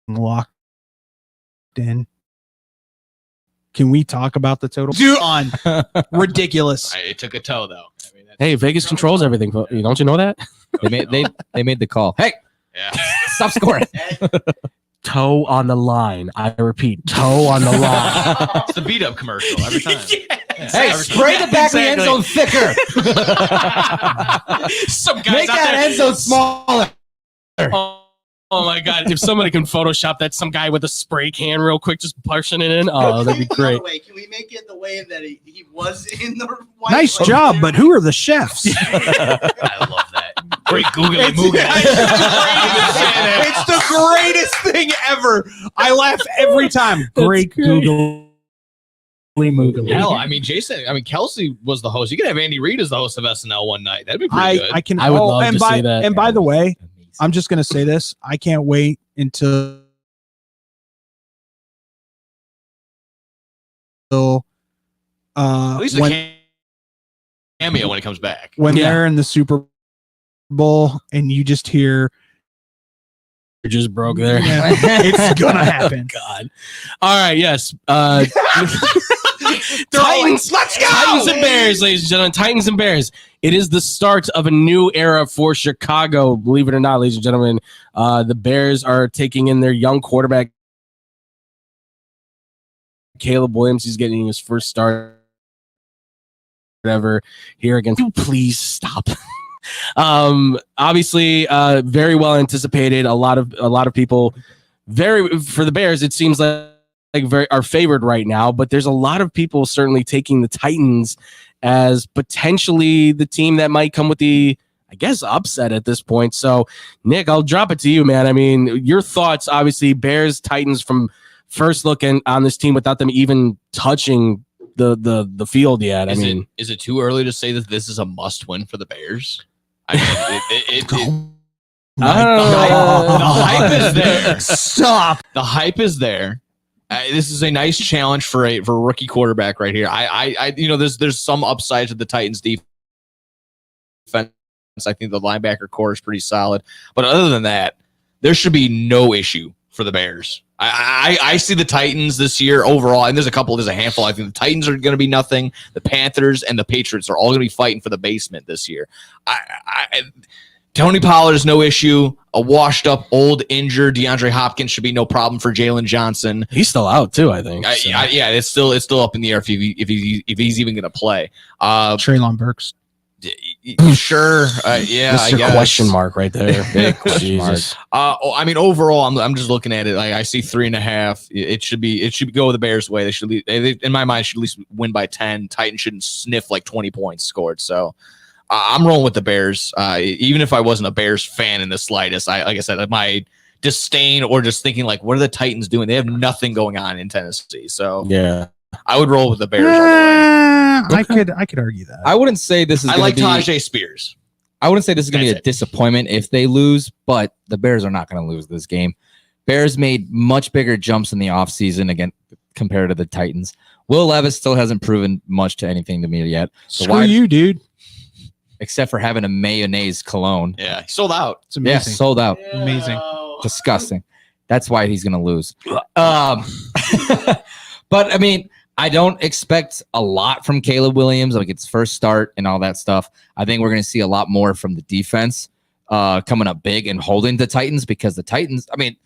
locked in. Can we talk about the total? On ridiculous. It took a toe though. I mean, hey, Vegas controls everything. Don't you know that? They made the call. Hey, stop scoring. Toe on the line. I repeat, toe on the line. it's the beat up commercial every time. Hey, spray the back of the end zone thicker. Some guys Make out that there- end zone smaller. Oh my god! If somebody can Photoshop that, some guy with a spray can real quick, just pushing it in. Oh, that'd be great. Wait, can we make it the way that he was in the white Nice place? job, but who are the chefs? I love that. Great googly moogie. It's the greatest thing ever. I laugh every time. Great Google. Hell, I mean, Kelsey was the host. You could have Andy Reid as the host of SNL one night. That'd be pretty good. I would love and to see that. And by the way, I'm just going to say this. I can't wait until At least when, a cameo when it comes back. when they're in the Super Bowl and you just hear You just broke there. Yeah, it's gonna happen. God. All right. Yes. Titans. Let's go. Titans and Bears, ladies and gentlemen. Titans and Bears. It is the start of a new era for Chicago. Believe it or not, ladies and gentlemen, the Bears are taking in their young quarterback, Caleb Williams. He's getting his first start ever here against. Please stop. Obviously, very well anticipated. A lot of people for the Bears. It seems like very are favored right now, but there's a lot of people certainly taking the Titans as potentially the team that might come with the, I guess, upset at this point. So, Nick, I'll drop it to you, man. I mean, your thoughts, obviously, Bears, Titans from first look on this team without them even touching the field yet. Is it too early to say that this is a must win for the Bears? I mean, the hype is there. Stop. The hype is there. This is a nice challenge for a rookie quarterback right here. There's some upside to the Titans defense. I think the linebacker core is pretty solid, but other than that, there should be no issue for the Bears. I see the Titans this year overall, and there's a handful. I think the Titans are going to be nothing. The Panthers and the Patriots are all going to be fighting for the basement this year. Tony Pollard is no issue. A washed up, old, injured DeAndre Hopkins should be no problem for Jalen Johnson. He's still out too, I think. Yeah, it's still up in the air if he's even going to play. Treylon Burks. Sure. Yeah. Mr. I guess. Question mark right there. Big question mark. Jesus. I mean, overall, I'm just looking at it. Like I see 3.5. It should go the Bears' way. They should, in my mind, should at least win by 10. Titans shouldn't sniff like 20 points scored. So I'm rolling with the Bears. Even if I wasn't a Bears fan in the slightest, like I said, my disdain or just thinking like, what are the Titans doing? They have nothing going on in Tennessee. So yeah, I would roll with the Bears. All the way. I could argue that. I wouldn't say this is. I like Tajay Spears. I wouldn't say this is going to be a disappointment if they lose, but the Bears are not going to lose this game. Bears made much bigger jumps in the offseason again compared to the Titans. Will Levis still hasn't proven much to anything to me yet. Screw you, dude. Except for having a mayonnaise cologne. Yeah, he sold out. It's amazing. Yeah, sold out. Amazing. Disgusting. That's why he's going to lose. But I mean, I don't expect a lot from Caleb Williams, like its first start and all that stuff. I think we're going to see a lot more from the defense coming up big and holding the Titans, because the Titans, I mean,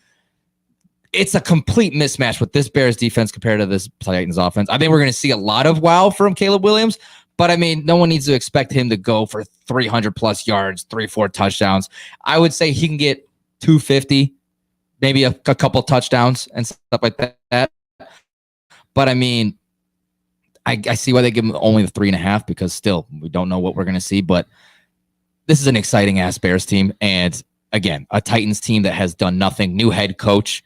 it's a complete mismatch with this Bears defense compared to this Titans offense. I think we're going to see a lot of wow from Caleb Williams, but I mean, no one needs to expect him to go for 300 plus yards, 3-4 touchdowns. I would say he can get 250, maybe a couple touchdowns and stuff like that. But I mean, I see why they give him only the 3.5, because still we don't know what we're going to see. But this is an exciting ass Bears team, and again, a Titans team that has done nothing. New head coach,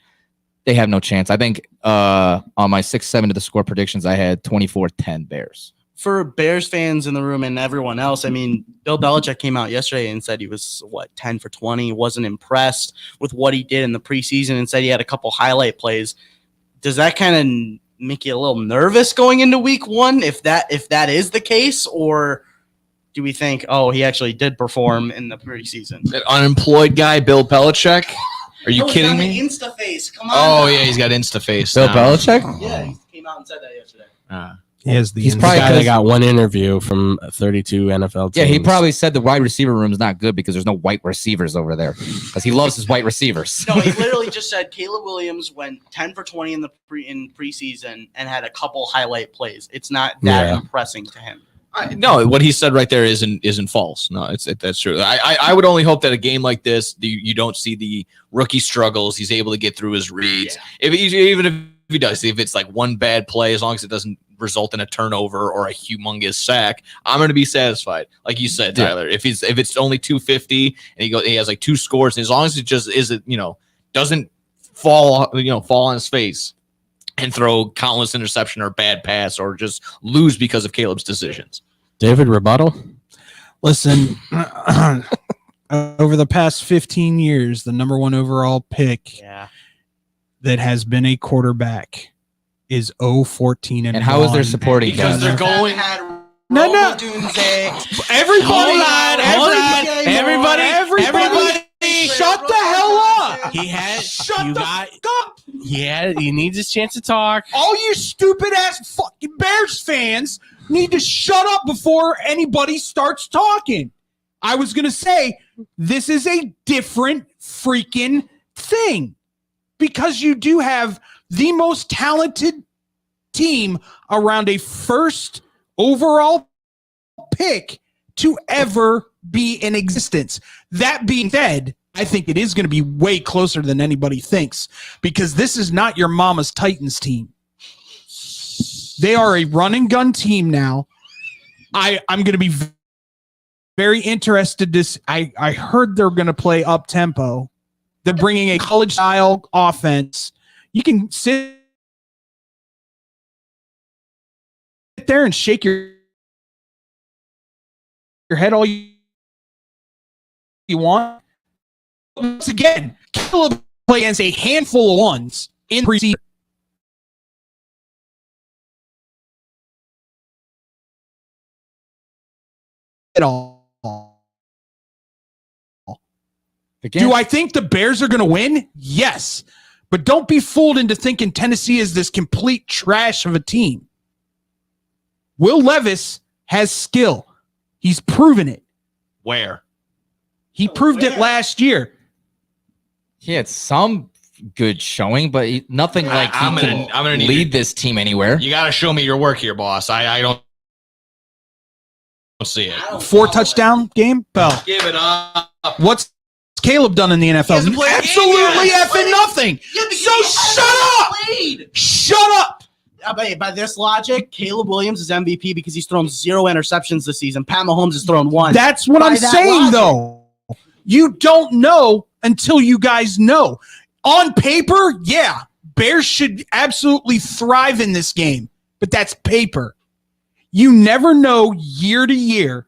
they have no chance. I think on my 6-7 to the score predictions, I had 24-10 Bears. For Bears fans in the room and everyone else, I mean, Bill Belichick came out yesterday and said he was 10 for 20. Wasn't impressed with what he did in the preseason, and said he had a couple highlight plays. Does that kind of make you a little nervous going into week one if that is the case, or do we think, oh, he actually did perform in the preseason? That unemployed guy, Bill Belichick? Are you kidding me? Insta face. Come on. Oh yeah, he's got Insta face. Bill Belichick? Yeah, he came out and said that yesterday. He's probably the guy that got one interview from 32 NFL teams. Yeah, he probably said the wide receiver room is not good because there's no white receivers over there, because he loves his white receivers. No, he literally just said Caleb Williams went 10 for 20 in preseason and had a couple highlight plays. It's not that impressing to him. No, what he said right there isn't false. No, that's true. I would only hope that a game like this, you don't see the rookie struggles. He's able to get through his reads. Yeah. Even if he does, if it's like one bad play, as long as it doesn't result in a turnover or a humongous sack, I'm going to be satisfied. Like you said, Tyler, if it's only 250 and he has like 2 scores, and as long as it just isn't, doesn't fall on his face and throw countless interception or bad pass or just lose because of Caleb's decisions. David, rebuttal? Listen, over the past 15 years, the number 1 overall pick that has been a quarterback is 0-14 and how is their supporting because they're going no everybody shut the hell up. He needs his chance to talk. All you stupid ass fucking Bears fans need to shut up before anybody starts talking. I was gonna say this is a different freaking thing, because you do have the most talented team around a first overall pick to ever be in existence. That being said, I think it is going to be way closer than anybody thinks, because this is not your mama's Titans team. They are a run and gun team now. I'm going to be very interested. I heard they're going to play up tempo. They're bringing a college style offense. You can sit there and shake your head all you want. Once again, Caleb played against a handful of ones in preseason. At all. Do I think the Bears are going to win? Yes. But don't be fooled into thinking Tennessee is this complete trash of a team. Will Levis has skill. He's proven it. Where? He proved it last year. He had some good showing, but nothing like I'm gonna lead this team anywhere. You got to show me your work here, boss. I don't see it. 4 touchdown game? Bell. Give it up. What's Caleb done in the NFL? Absolutely effing nothing. So shut up. Shut up. By this logic, Caleb Williams is MVP because he's thrown 0 interceptions this season. Pat Mahomes has thrown 1. That's what I'm saying, though. You don't know until you guys know. On paper, yeah, Bears should absolutely thrive in this game, but that's paper. You never know year to year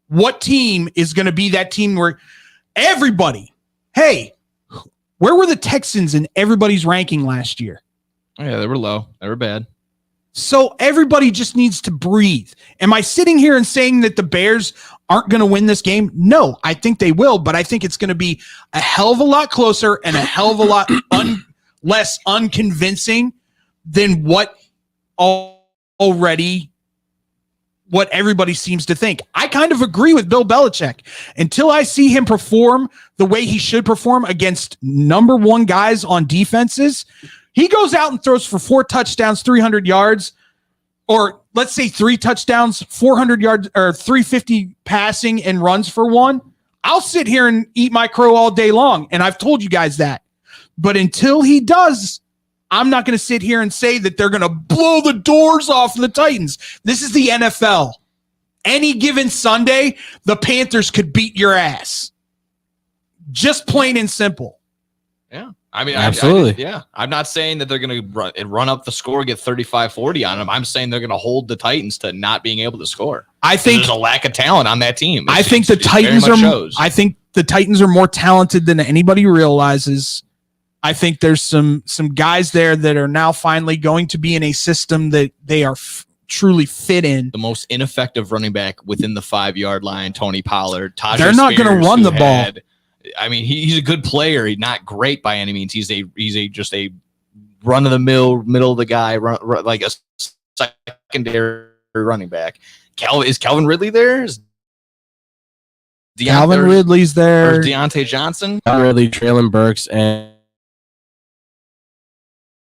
what team is going to be that team where everybody, hey, where were the Texans in everybody's ranking last year? Yeah, they were low. They were bad. So everybody just needs to breathe. Am I sitting here and saying that the Bears aren't going to win this game? No, I think they will, but I think it's going to be a hell of a lot closer and a hell of a lot less unconvincing than what everybody seems to think. I kind of agree with Bill Belichick. Until I see him perform the way he should perform against number 1 guys on defenses, he goes out and throws for 4 touchdowns, 300 yards, or let's say 3 touchdowns, 400 yards, or 350 passing and runs for 1. I'll sit here and eat my crow all day long, and I've told you guys that. But until he does, I'm not going to sit here and say that they're going to blow the doors off the Titans. This is the NFL. Any given Sunday, the Panthers could beat your ass. Just plain and simple. Yeah. I mean, absolutely. I'm not saying that they're going to run up the score, get 35-40 on them. I'm saying they're going to hold the Titans to not being able to score. I think there's a lack of talent on that team. I think the Titans are more talented than anybody realizes. I think there's some guys there that are now finally going to be in a system that they are truly fit in. The most ineffective running back within the 5-yard line, Tony Pollard. They're not going to run the ball. I mean, he's a good player. He's not great by any means. He's just a run of the middle of the guy, like a secondary running back. Is Calvin Ridley there? Calvin Ridley's there. Or Deontay Johnson? Calvin Ridley, Traylon Burks, and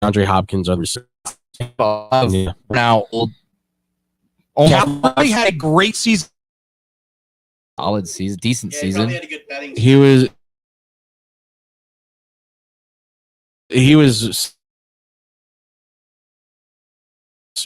Andre Hopkins are the now. Calvin had a great season. Solid season, decent season. He was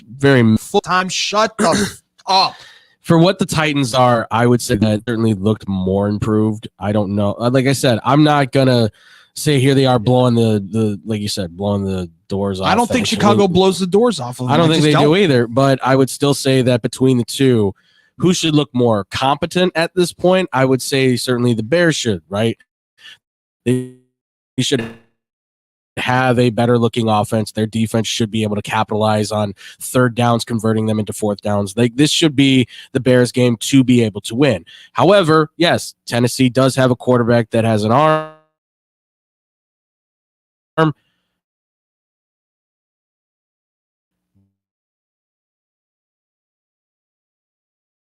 very full-time. Shut the up. For what the Titans are, I would say that certainly looked more improved. I don't know. Like I said, I'm not gonna say here they are blowing the like you said, blowing the doors off. I don't think Chicago blows the doors off of them. I don't think they do either, but I would still say that between the two, who should look more competent at this point? I would say certainly the Bears should, right? They should have a better looking offense. Their defense should be able to capitalize on 3rd downs, converting them into 4th downs. Like this should be the Bears game to be able to win. However, yes, Tennessee does have a quarterback that has an arm.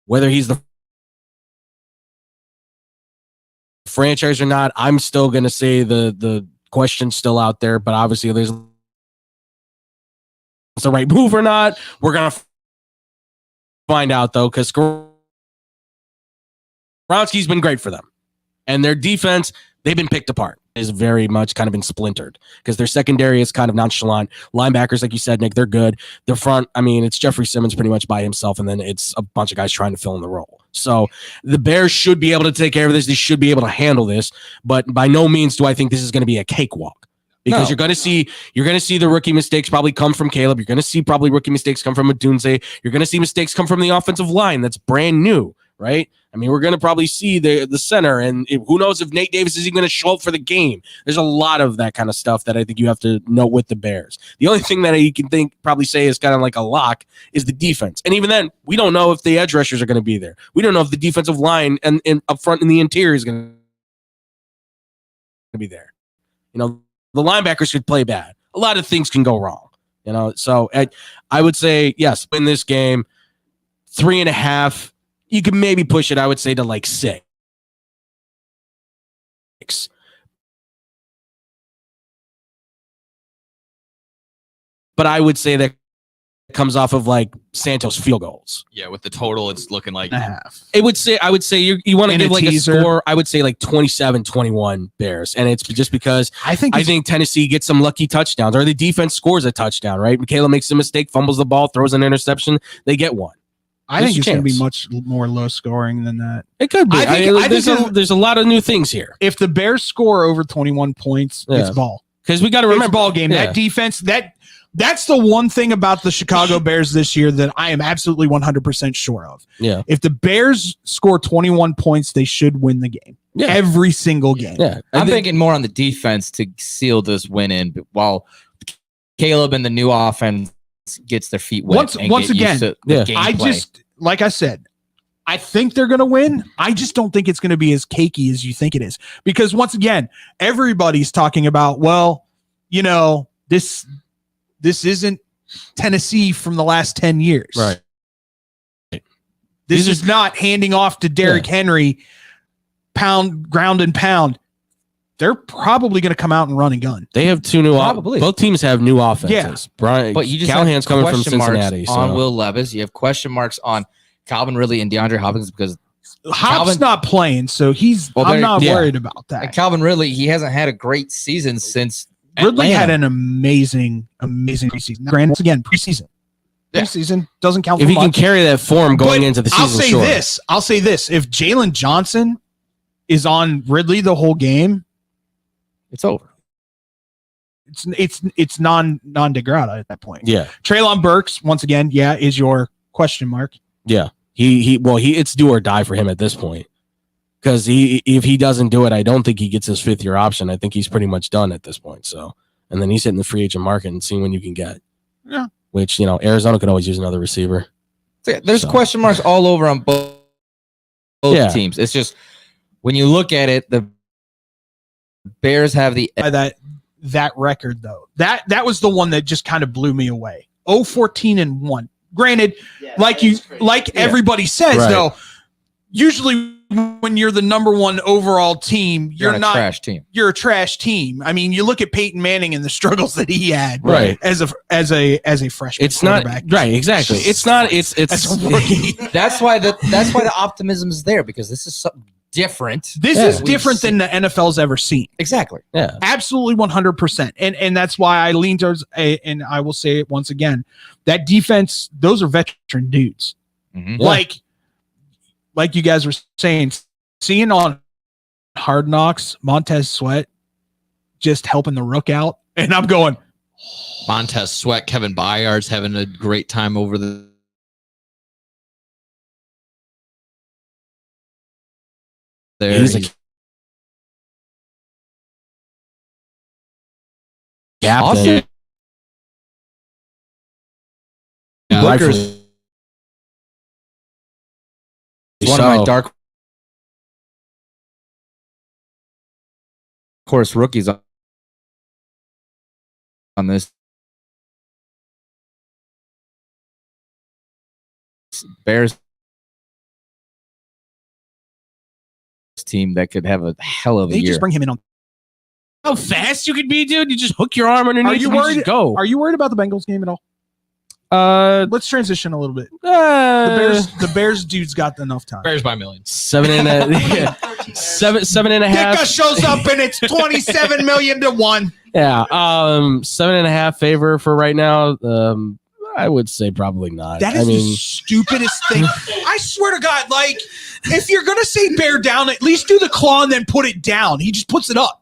Whether he's the franchise or not, I'm still going to say the question's still out there, but obviously there's the right move or not. We're going to find out, though, because Skoronski's been great for them. And their defense, they've been picked apart. Is very much kind of been splintered because their secondary is kind of nonchalant. Linebackers, like you said, Nick, they're good. Their front, I mean, it's Jeffrey Simmons pretty much by himself, and then it's a bunch of guys trying to fill in the role. So the Bears should be able to take care of this. They should be able to handle this, but by no means do I think this is going to be a cakewalk. Because you're going to see the rookie mistakes probably come from Caleb. You're going to see probably rookie mistakes come from Odunze. You're going to see mistakes come from the offensive line that's brand new, right? I mean, we're going to probably see the center, and who knows if Nate Davis is even going to show up for the game. There's a lot of that kind of stuff that I think you have to know with the Bears. The only thing that you can probably say is kind of like a lock is the defense. And even then, we don't know if the edge rushers are going to be there. We don't know if the defensive line and up front in the interior is going to be there. You know, the linebackers could play bad. A lot of things can go wrong. You know, so I would say, yes, in this game, 3.5. You can maybe push it, I would say, to like 6. But I would say that comes off of like Santos field goals. Yeah, with the total, it's looking like half. I would say you want to And give a like teaser. a score. I would say like 27-21 Bears, and it's just because I think Tennessee gets some lucky touchdowns, or the defense scores a touchdown. Right, Michaela makes a mistake, fumbles the ball, throws an interception, they get one. I think it's going to be much more low scoring than that. It could be. I think There's a lot of new things here. If the Bears score over 21 points, it's ball. Because we got to remember it's ball game. Yeah. That defense, that's the one thing about the Chicago Bears this year that I am absolutely 100% sure of. Yeah. If the Bears score 21 points, they should win the game. Yeah. Every single game. Yeah. I'm thinking more on the defense to seal this win in, while Caleb and the new offense gets their feet wet. Once again, I just, like I said, I think they're going to win. I just don't think it's going to be as cakey as you think it is. Because once again, everybody's talking about, well, you know, this isn't Tennessee from the last 10 years. Right. This is not handing off to Derrick Henry, ground and pound. They're probably going to come out and run and gun. They have two new both teams have new offenses. Yeah. Brian, But you just Callahan's have coming from question marks Cincinnati. on So. Will Levis. You have question marks on Calvin Ridley and DeAndre Hopkins because Hop's not playing, so I'm not worried about that. And Calvin Ridley, he hasn't had a great season since Ridley Atlanta. had an amazing preseason. Granted, once again, preseason. Preseason doesn't count. If for he can much. carry that form going into the season, I'll say this: if Jalen Johnson is on Ridley the whole game, it's over. It's non de grata at that point. Yeah. Treylon Burks, once again, is your question mark. Yeah. He it's do or die for him at this point. Because if he doesn't do it, I don't think he gets his 5th year option. I think he's pretty much done at this point. So, and then he's hitting the free agent market and seeing when you can get. Yeah. Which, Arizona could always use another receiver. There's question marks all over on both teams. It's just when you look at it, the Bears have that record though. That was the one that just kind of blew me away. 0-14-1. Granted, everybody says though, usually when you're the number one overall team, you're not a trash team. You're a trash team. I mean, you look at Peyton Manning and the struggles that he had as a freshman. It's not right, exactly. It's not it's as a rookie. That's why the optimism is there, because this is something different. This is different than the NFL's ever seen. Exactly. Yeah. Absolutely 100%. And that's why I lean towards and I will say it once again, that defense, those are veteran dudes. Mm-hmm. Like you guys were saying, seeing on Hard Knocks, Montez Sweat just helping the rook out. And I'm going, Montez Sweat, Kevin Byard's having a great time over there. He's a captain. Booker's one of my dark horse rookies on this Bears team that could have a hell of a they year. just bring him in on. How fast you could be, dude! You just hook your arm underneath. Are you and worried? just go. Are you worried about the Bengals game at all? Let's transition a little bit. The Bears dudes got enough time. Bears by millions. 7.5. Dicka shows up and it's 27 million to 1. Yeah. 7.5 favor for right now. I would say probably not. That is the stupidest thing. I swear to God, like, if you're gonna say bear down, at least do the claw and then put it down. He just puts it up.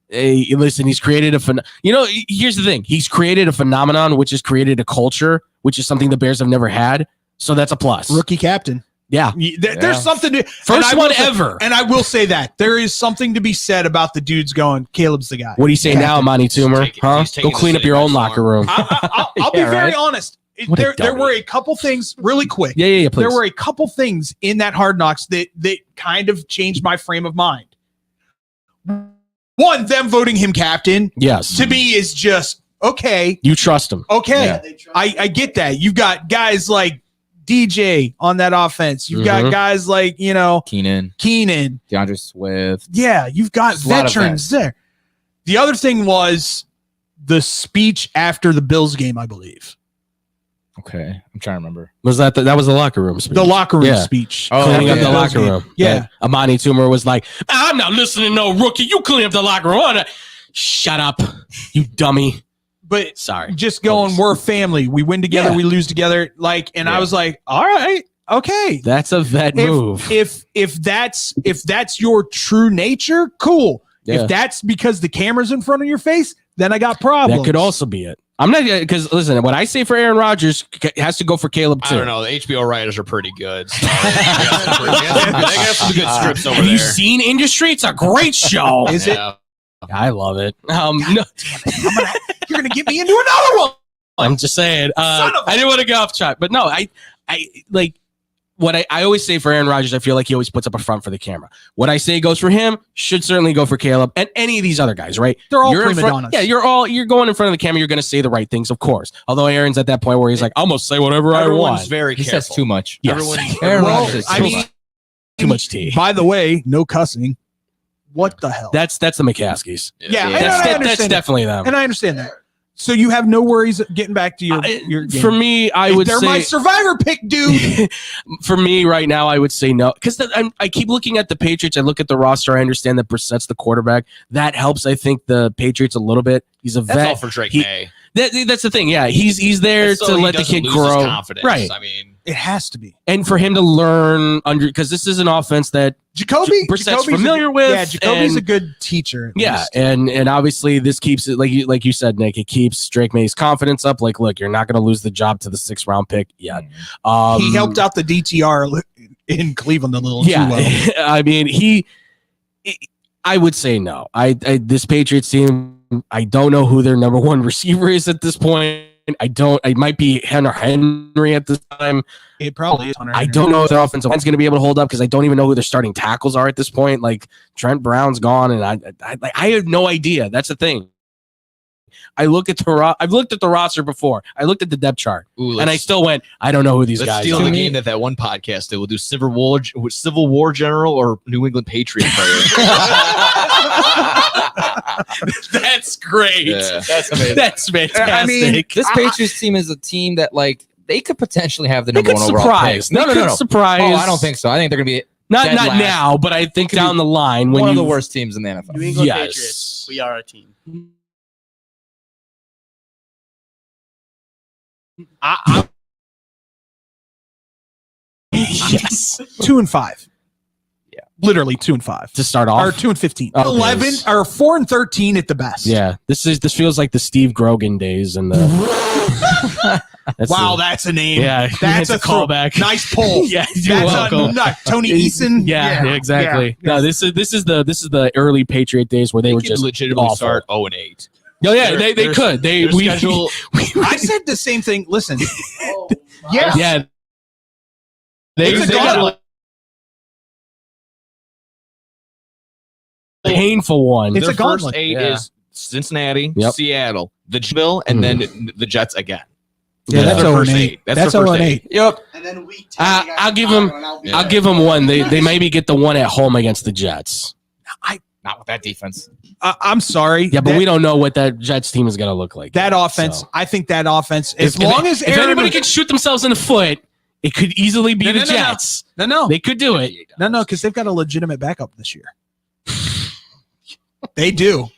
Hey, listen, he's created here's the thing. He's created a phenomenon, which has created a culture, which is something the Bears have never had. So that's a plus. Rookie captain. Yeah. There's something to first one ever. And I will say that there is something to be said about the dudes going, Caleb's the guy. What do you say now, Monty Toomer? Go clean up your own locker room. I'll be very honest. There were a couple things really quick. Yeah, please. There were a couple things in that Hard Knocks that kind of changed my frame of mind. One, them voting him captain. Yes. To me is just okay. You trust him. Okay. Yeah. I get that. You've got guys like DJ on that offense. You've got guys like, Keenan, DeAndre Swift. Yeah, you've got veterans there. The other thing was the speech after the Bills game, I believe. Okay, I'm trying to remember. Was that that was the locker room speech? The locker room speech. Cleaning up the locker room. Yeah. That Amani Toomer was like, I'm not listening to no rookie. You clean up the locker room. Shut up, you dummy. But sorry. Just going, we're family. We win together, we lose together. Like, and I was like, all right, okay. That's a vet move. If that's your true nature, cool. Yeah. If that's because the camera's in front of your face, then I got problems. That could also be it. I'm not because listen, what I say for Aaron Rodgers has to go for Caleb too. I don't know. The HBO writers are pretty good. So they got some good scripts over Have there. you seen Industry? It's a great show. Is it? I love it. No, you're gonna get me into another one. I'm just saying. I didn't want to go off track, but no, I like what I always say for Aaron Rodgers. I feel like he always puts up a front for the camera. What I say goes for him should certainly go for Caleb and any of these other guys. Right? They're all You're in prima front- donnas. Yeah, you're going in front of the camera. You're going to say the right things, of course. Although Aaron's at that point where he's like, I'm gonna say whatever I Everyone's want. very He careful. says too much. Yes. Aaron Well, Rodgers is I too mean, much. Too much tea. By the way, no cussing. What the hell? That's the McCaskies. Yeah, That's, I that's understand that. definitely them. And I understand that. So you have no worries getting back to your game. For me, I would They're say my survivor pick, dude. for me right now, I would say no because I keep looking at the Patriots. I look at the roster. I understand that Brissett's the quarterback. That helps. I think the Patriots a little bit. He's a vet. That's all for Drake May. That's the thing. Yeah, he's there So to he let the doesn't kid lose his grow. confidence. Right. I mean, It has to be. And for him to learn under because this is an offense that Brissett's Jacoby's familiar with. Yeah, Jacoby's and- a good teacher. at Yeah, least. and obviously this keeps it like you said, Nick. It keeps Drake May's confidence up. Like, look, you're not going to lose the job to the 6th round pick yet. He helped out the DTR in Cleveland a little too well. Yeah, I mean, I would say no. I this Patriots team. I don't know who their number one receiver is at this point. It might be Hunter Henry at this time. It probably is. I don't know if their offensive line's going to be able to hold up because I don't even know who their starting tackles are at this point. Like Trent Brown's gone, and I have no idea. That's the thing. I've looked at the roster before. I looked at the depth chart, and I still went, I don't know who these let's guys steal are. the game that one podcast did. We'll do Civil War general or New England Patriot player. That's great. Yeah. That's amazing. That's fantastic. I mean, this Patriots team is a team that like they could potentially have the They number could one overall pick. surprise. They could surprise. Oh, I don't think so. I think they're gonna be Not dead last. now, but I think down the line when one of you the worst teams in the NFL. New England Yes. Patriots. We are a team. yes, 2-5. Yeah, literally 2-5 to start off. or 2-15. Okay. 11 or 4-13 at the best. Yeah, this feels like the Steve Grogan days and the. Wow, that's a name. Yeah, that's a callback. Nice pull. Yeah, that's you're welcome. Tony Eason. Yeah, exactly. Yeah. No, this is the early Patriot days where they were could just legitimately awful. start 0-8. Oh yeah, they could. They Their we schedule. I said the same thing. Listen. Yeah. yeah. They It's a got gauntlet. a painful one. It's Their a gauntlet. first 8 Yeah. is Cincinnati, Yep. Seattle, the Jacksonville, and then the Jets again. Yeah, that's their 0-8. first 8. That's their first 0-8. Yep. And then week 10, they got I'll give Chicago, them. and I'll be I'll give them one. They maybe get the one at home against the Jets. Not with that defense. I'm sorry. Yeah, but That- we don't know what that Jets team is going to look like. that yet, offense. so. I think that offense. As If long as if Aaron anybody was- can shoot themselves in the foot, it could easily be No, the no, no, no. Jets. no, They could do it. no, because they've got a legitimate backup this year. They do.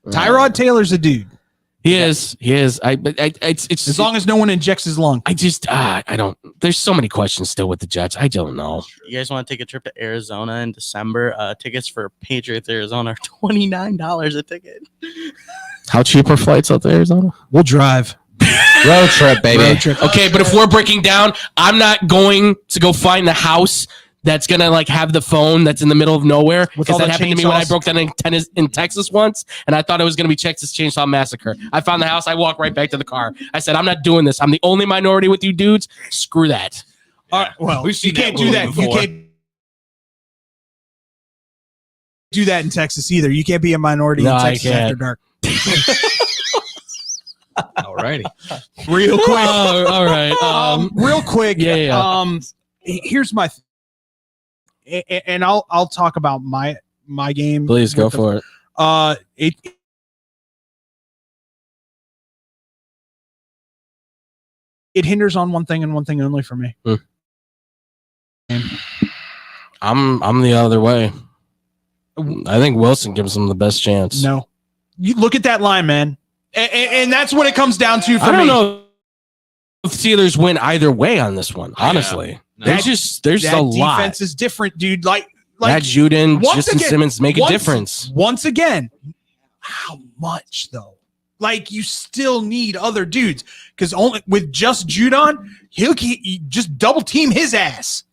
Tyrod Taylor's a dude. He is. It's As long as no one injects his lung. I just I don't. There's so many questions still with the Jets. I don't know. You guys want to take a trip to Arizona in December? Tickets for Patriots Arizona are $29 a ticket. How cheap are flights out to Arizona? We'll drive. Road trip, baby. Road trip. Okay, but if we're breaking down, I'm not going to go find the house that's gonna like have the phone that's in the middle of nowhere. With Because all that the happened to me when I chainsaws? broke down in Texas once, and I thought it was gonna be Texas Chainsaw Massacre. I found the house. I walked right back to the car. I said, "I'm not doing this. I'm the only minority with you dudes. Screw that." Well, We've you seen can't that do movie that. You before. can't do that in Texas either. You can't be a minority No, in I Texas can't. after dark. Alrighty. Real quick. All right. Real quick. Yeah. Here's my and I'll talk about my game. Please go with the- for it. It it hinders on one thing and one thing only for me. I'm the other way. I think Wilson gives him the best chance. No, you look at that line, man, and that's what it comes down to. For I don't me. know if Steelers win either way on this one. Honestly, there's a lot. Defense is different, dude. Like Matt Judon, once Justin again- Simmons make a once- difference. Once again, how much though? Like you still need other dudes because only with just Judon, he just double team his ass.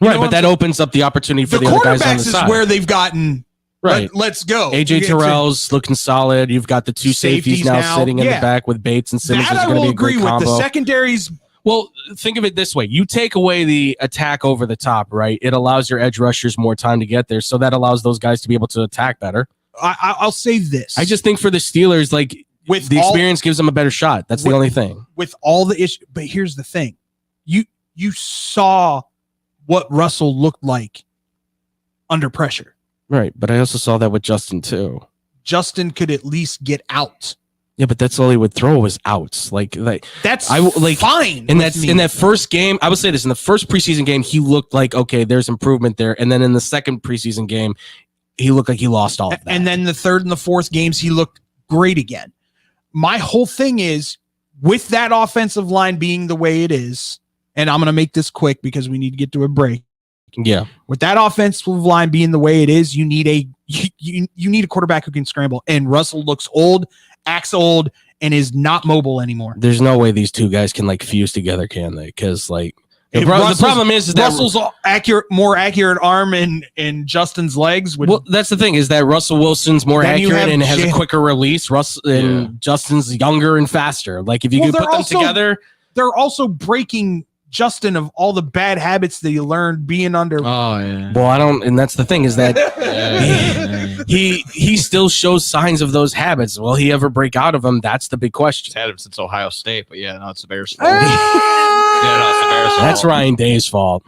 You Right, know but what that I'm opens up the opportunity for saying? the other guys on quarterbacks the is side. where they've gotten. Right. Let's go. AJ You get to- Terrell's looking solid. You've got the two safeties now sitting in the yeah. back with Bates and Simmons. That Is I going to will be a great agree with. combo. The secondaries. Well, think of it this way. You take away the attack over the top, right? It allows your edge rushers more time to get there. So that allows those guys to be able to attack better. I'll say this. I just think for the Steelers, like with the experience gives them a better shot. That's the only thing. With all the issues. But here's the thing. You saw what Russell looked like under pressure. Right. But I also saw that with Justin too. Justin could at least get out. Yeah, but that's all he would throw was outs. Like that's In fine. with me. that first game, I would say this in the first preseason game, he looked like okay, there's improvement there, and then in the second preseason game, he looked like he lost all of that. And then the third and the fourth games, he looked great again. My whole thing is with that offensive line being the way it is, and I'm going to make this quick because we need to get to a break. Yeah. With that offensive line being the way it is, you need a quarterback who can scramble. And Russell looks old, acts old, and is not mobile anymore. There's no way these two guys can like fuse together, can they? Because like the Russell's- problem is that Russell's more accurate arm and Justin's legs. well, that's the thing is that Russell Wilson's more Then you accurate have and has a Jay- quicker release. And Justin's younger and faster. Like if you could they're put them also- together, they're also breaking Justin of all the bad habits that he learned being under. Oh yeah. well, I don't, and that's the thing is that he still shows signs of those habits. Will he ever break out of them? That's the big question. He's had him since Ohio State, but yeah, no, it's the Bears' fault. Yeah, no, it's the Bears' fault. That's Ryan Day's fault.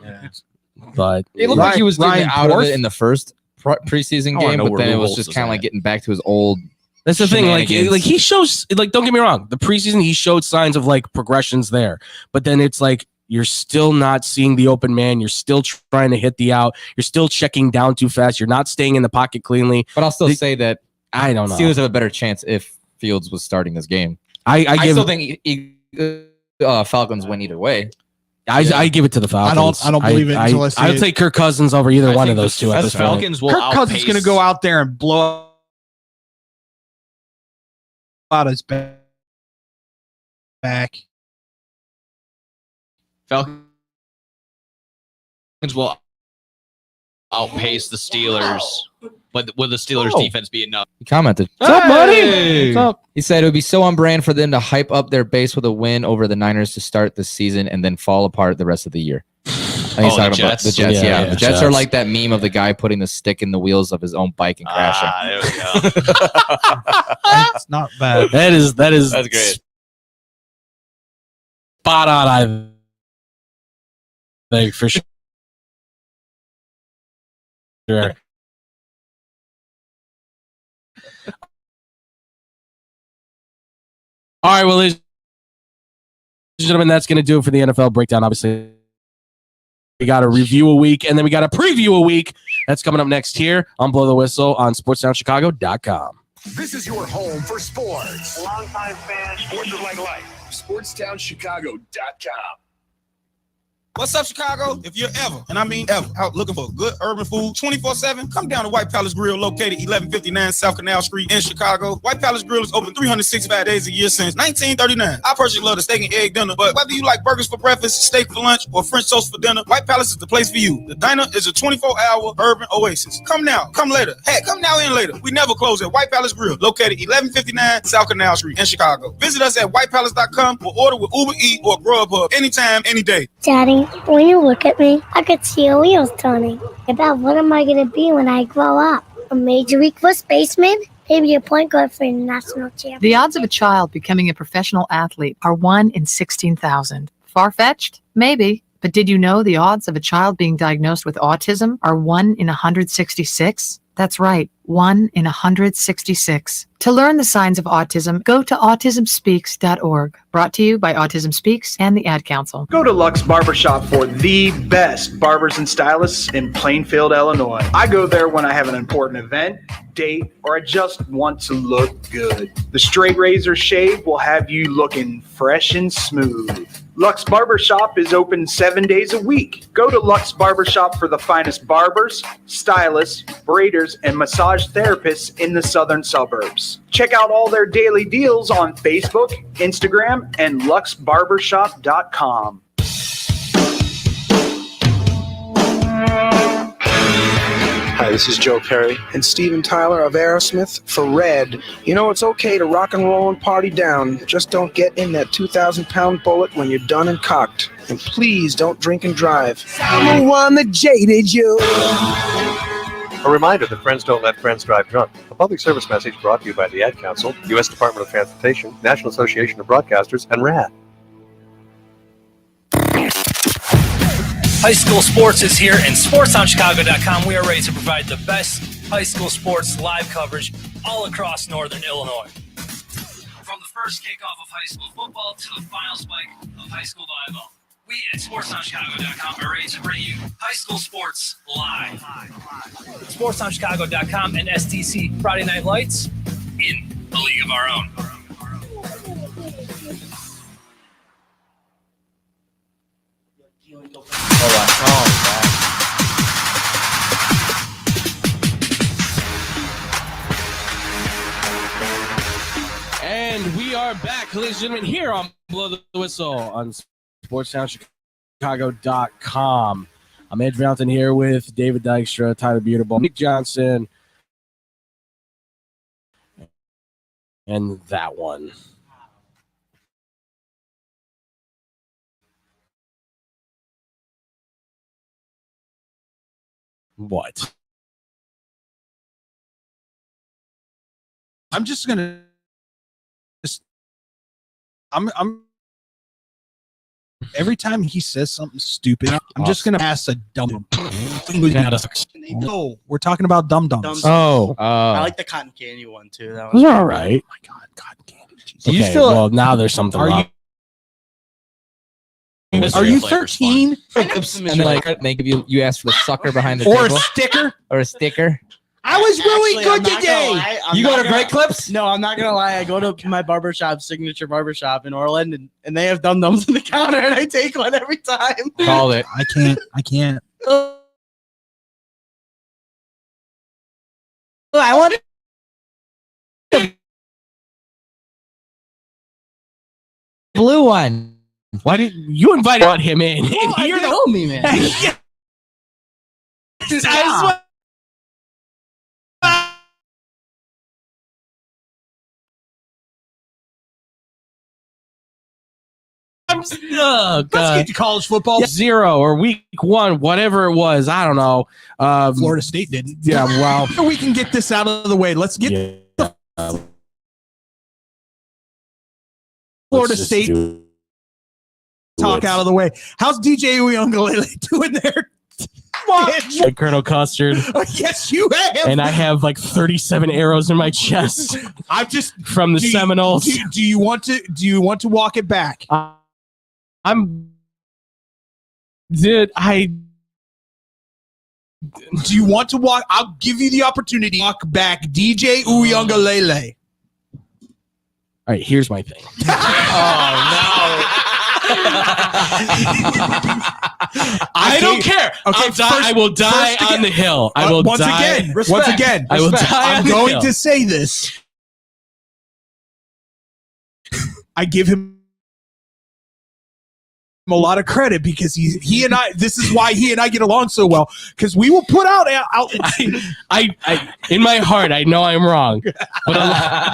But It looked like he was getting Ryan out of Porth? it in the first preseason I wanna game, know but where then it Lou was Holtz just is kind of at. like getting back to his old. that's the thing. Like Shenanigans. he shows, like, don't get me wrong, the preseason he showed signs of like progressions there, but then it's like you're still not seeing the open man. You're still trying to hit the out. You're still checking down too fast. You're not staying in the pocket cleanly. But I'll still say that I don't know. Steelers have a better chance if Fields was starting this game. I give still think Falcons win either way. I give it to the Falcons. I don't believe it until I see I'll it. take Kirk Cousins over either I one of think those two. At the this point. Falcons will Kirk Cousins outpace. going to go out there and blow out his back. Falcons will outpace the Steelers, but will the Steelers' defense be enough? He commented. What's up, buddy? Hey! What's up? He said it would be so on brand for them to hype up their base with a win over the Niners to start the season and then fall apart the rest of the year. I think he's Oh, talking the about the Jets? Jets. Yeah, Yeah, yeah, the Jets are Jets. like that meme of the guy putting the stick in the wheels of his own bike and crashing. There we go. It's not bad. That is That's great. spot on. I think for sure. All right, well, ladies and gentlemen, that's going to do it for the NFL breakdown. Obviously, we got a review a week, and then we got a preview a week. That's coming up next here on Blow the Whistle on SportsTownChicago.com. This is your home for sports. Longtime fan. Sports is like life. SportsTownChicago.com. What's up, Chicago? If you're ever, and I mean ever, out looking for good urban food 24/7, come down to White Palace Grill, located 1159 South Canal Street in Chicago. White Palace Grill is open 365 days a year since 1939. I personally love the steak and egg dinner, but whether you like burgers for breakfast, steak for lunch, or French toast for dinner, White Palace is the place for you. The diner is a 24-hour urban oasis. Come now, come later. Hey, come now and later. We never close at White Palace Grill, located 1159 South Canal Street in Chicago. Visit us at whitepalace.com or order with Uber Eats or Grubhub anytime, any day. Daddy, when you look at me, I could see your wheels turning. About what am I going to be when I grow up? A major league first baseman? Maybe a point guard for a national champion. The odds of a child becoming a professional athlete are 1 in 16,000. Far-fetched? Maybe. But did you know the odds of a child being diagnosed with autism are 1 in 166? That's right, 1 in 166. To learn the signs of autism, go to autismspeaks.org. Brought to you by Autism Speaks and the Ad Council. Go to Lux Barbershop for the best barbers and stylists in Plainfield, Illinois. I go there when I have an important event, date, or I just want to look good. The straight razor shave will have you looking fresh and smooth. Lux Barbershop is open 7 days a week. Go to Lux Barbershop for the finest barbers, stylists, braiders, and massage therapists in the southern suburbs. Check out all their daily deals on Facebook, Instagram, and luxbarbershop.com. Hi, this is Joe Perry and Steven Tyler of Aerosmith for Red. You know, it's okay to rock and roll and party down. Just don't get in that 2,000-pound bullet when you're done and cocked. And please don't drink and drive. I'm the one that jaded you. A reminder that friends don't let friends drive drunk. A public service message brought to you by the Ad Council, U.S. Department of Transportation, National Association of Broadcasters, and RAD. High school sports is here, and SportsOnChicago.com. We are ready to provide the best high school sports live coverage all across Northern Illinois. From the first kickoff of high school football to the final spike of high school volleyball, we at SportsOnChicago.com are ready to bring you high school sports live. SportsOnChicago.com and STC Friday Night Lights in a league of our own. And we are back, ladies and gentlemen, here on Blow the Whistle on SportsTownChicago.com. I'm Ed Valentin here with David Dykstra, Tyler Beautiful, Nick Johnson, and that one. What? I'm just gonna. I'm. Every time he says something stupid, I'm just gonna pass a dum. No, we're talking about dum dums. Oh, I like the cotton candy one too. That those was are all right. Oh my God, cotton candy. Okay, you still? Well, now there's something wrong. Are you 13? And like they give you ask for the sucker behind the or table. A sticker or a sticker. I was really Actually, good today. You go to Great Clips? No, I'm not gonna lie. I go to my barbershop, Signature Barbershop in Orland, and they have dum dums on the counter, and I take one every time. Called it. I can't. I want blue one. Why did you invite him in? Oh, you know me, man. I swear. Oh, Let's get to college football. 0 or week 1, whatever it was. I don't know. Florida State didn't. Yeah, well, we can get this out of the way. Let's get Florida State talk out of the way. How's DJ Uyunglele doing there? Like Colonel Custard. Yes, you have. And I have like 37 arrows in my chest. I'm just from the Seminoles. Do you want to walk it back? Do you want to walk? I'll give you the opportunity to walk back DJ Uyunglele. All right, here's my thing. I don't care. Okay, I will die on the hill. I will once die. again. Once again, I will die. I'm going to say this. I give him a lot of credit because he and I. This is why he and I get along so well because we will put out. I in my heart, I know I'm wrong, but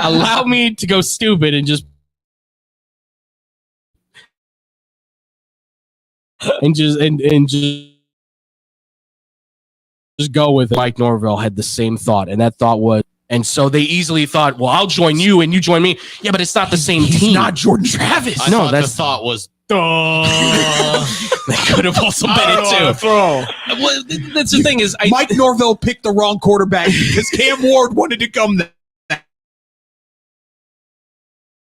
allow me to go stupid and just. And just go with it. Mike Norvell had the same thought, and that thought was, and so they easily thought, well, I'll join you and you join me. Yeah, but it's not the same team. Not Jordan Travis. I thought the thought was That could have also been it too. Well, that's the thing is, Mike Norvell picked the wrong quarterback because Cam Ward wanted to come there.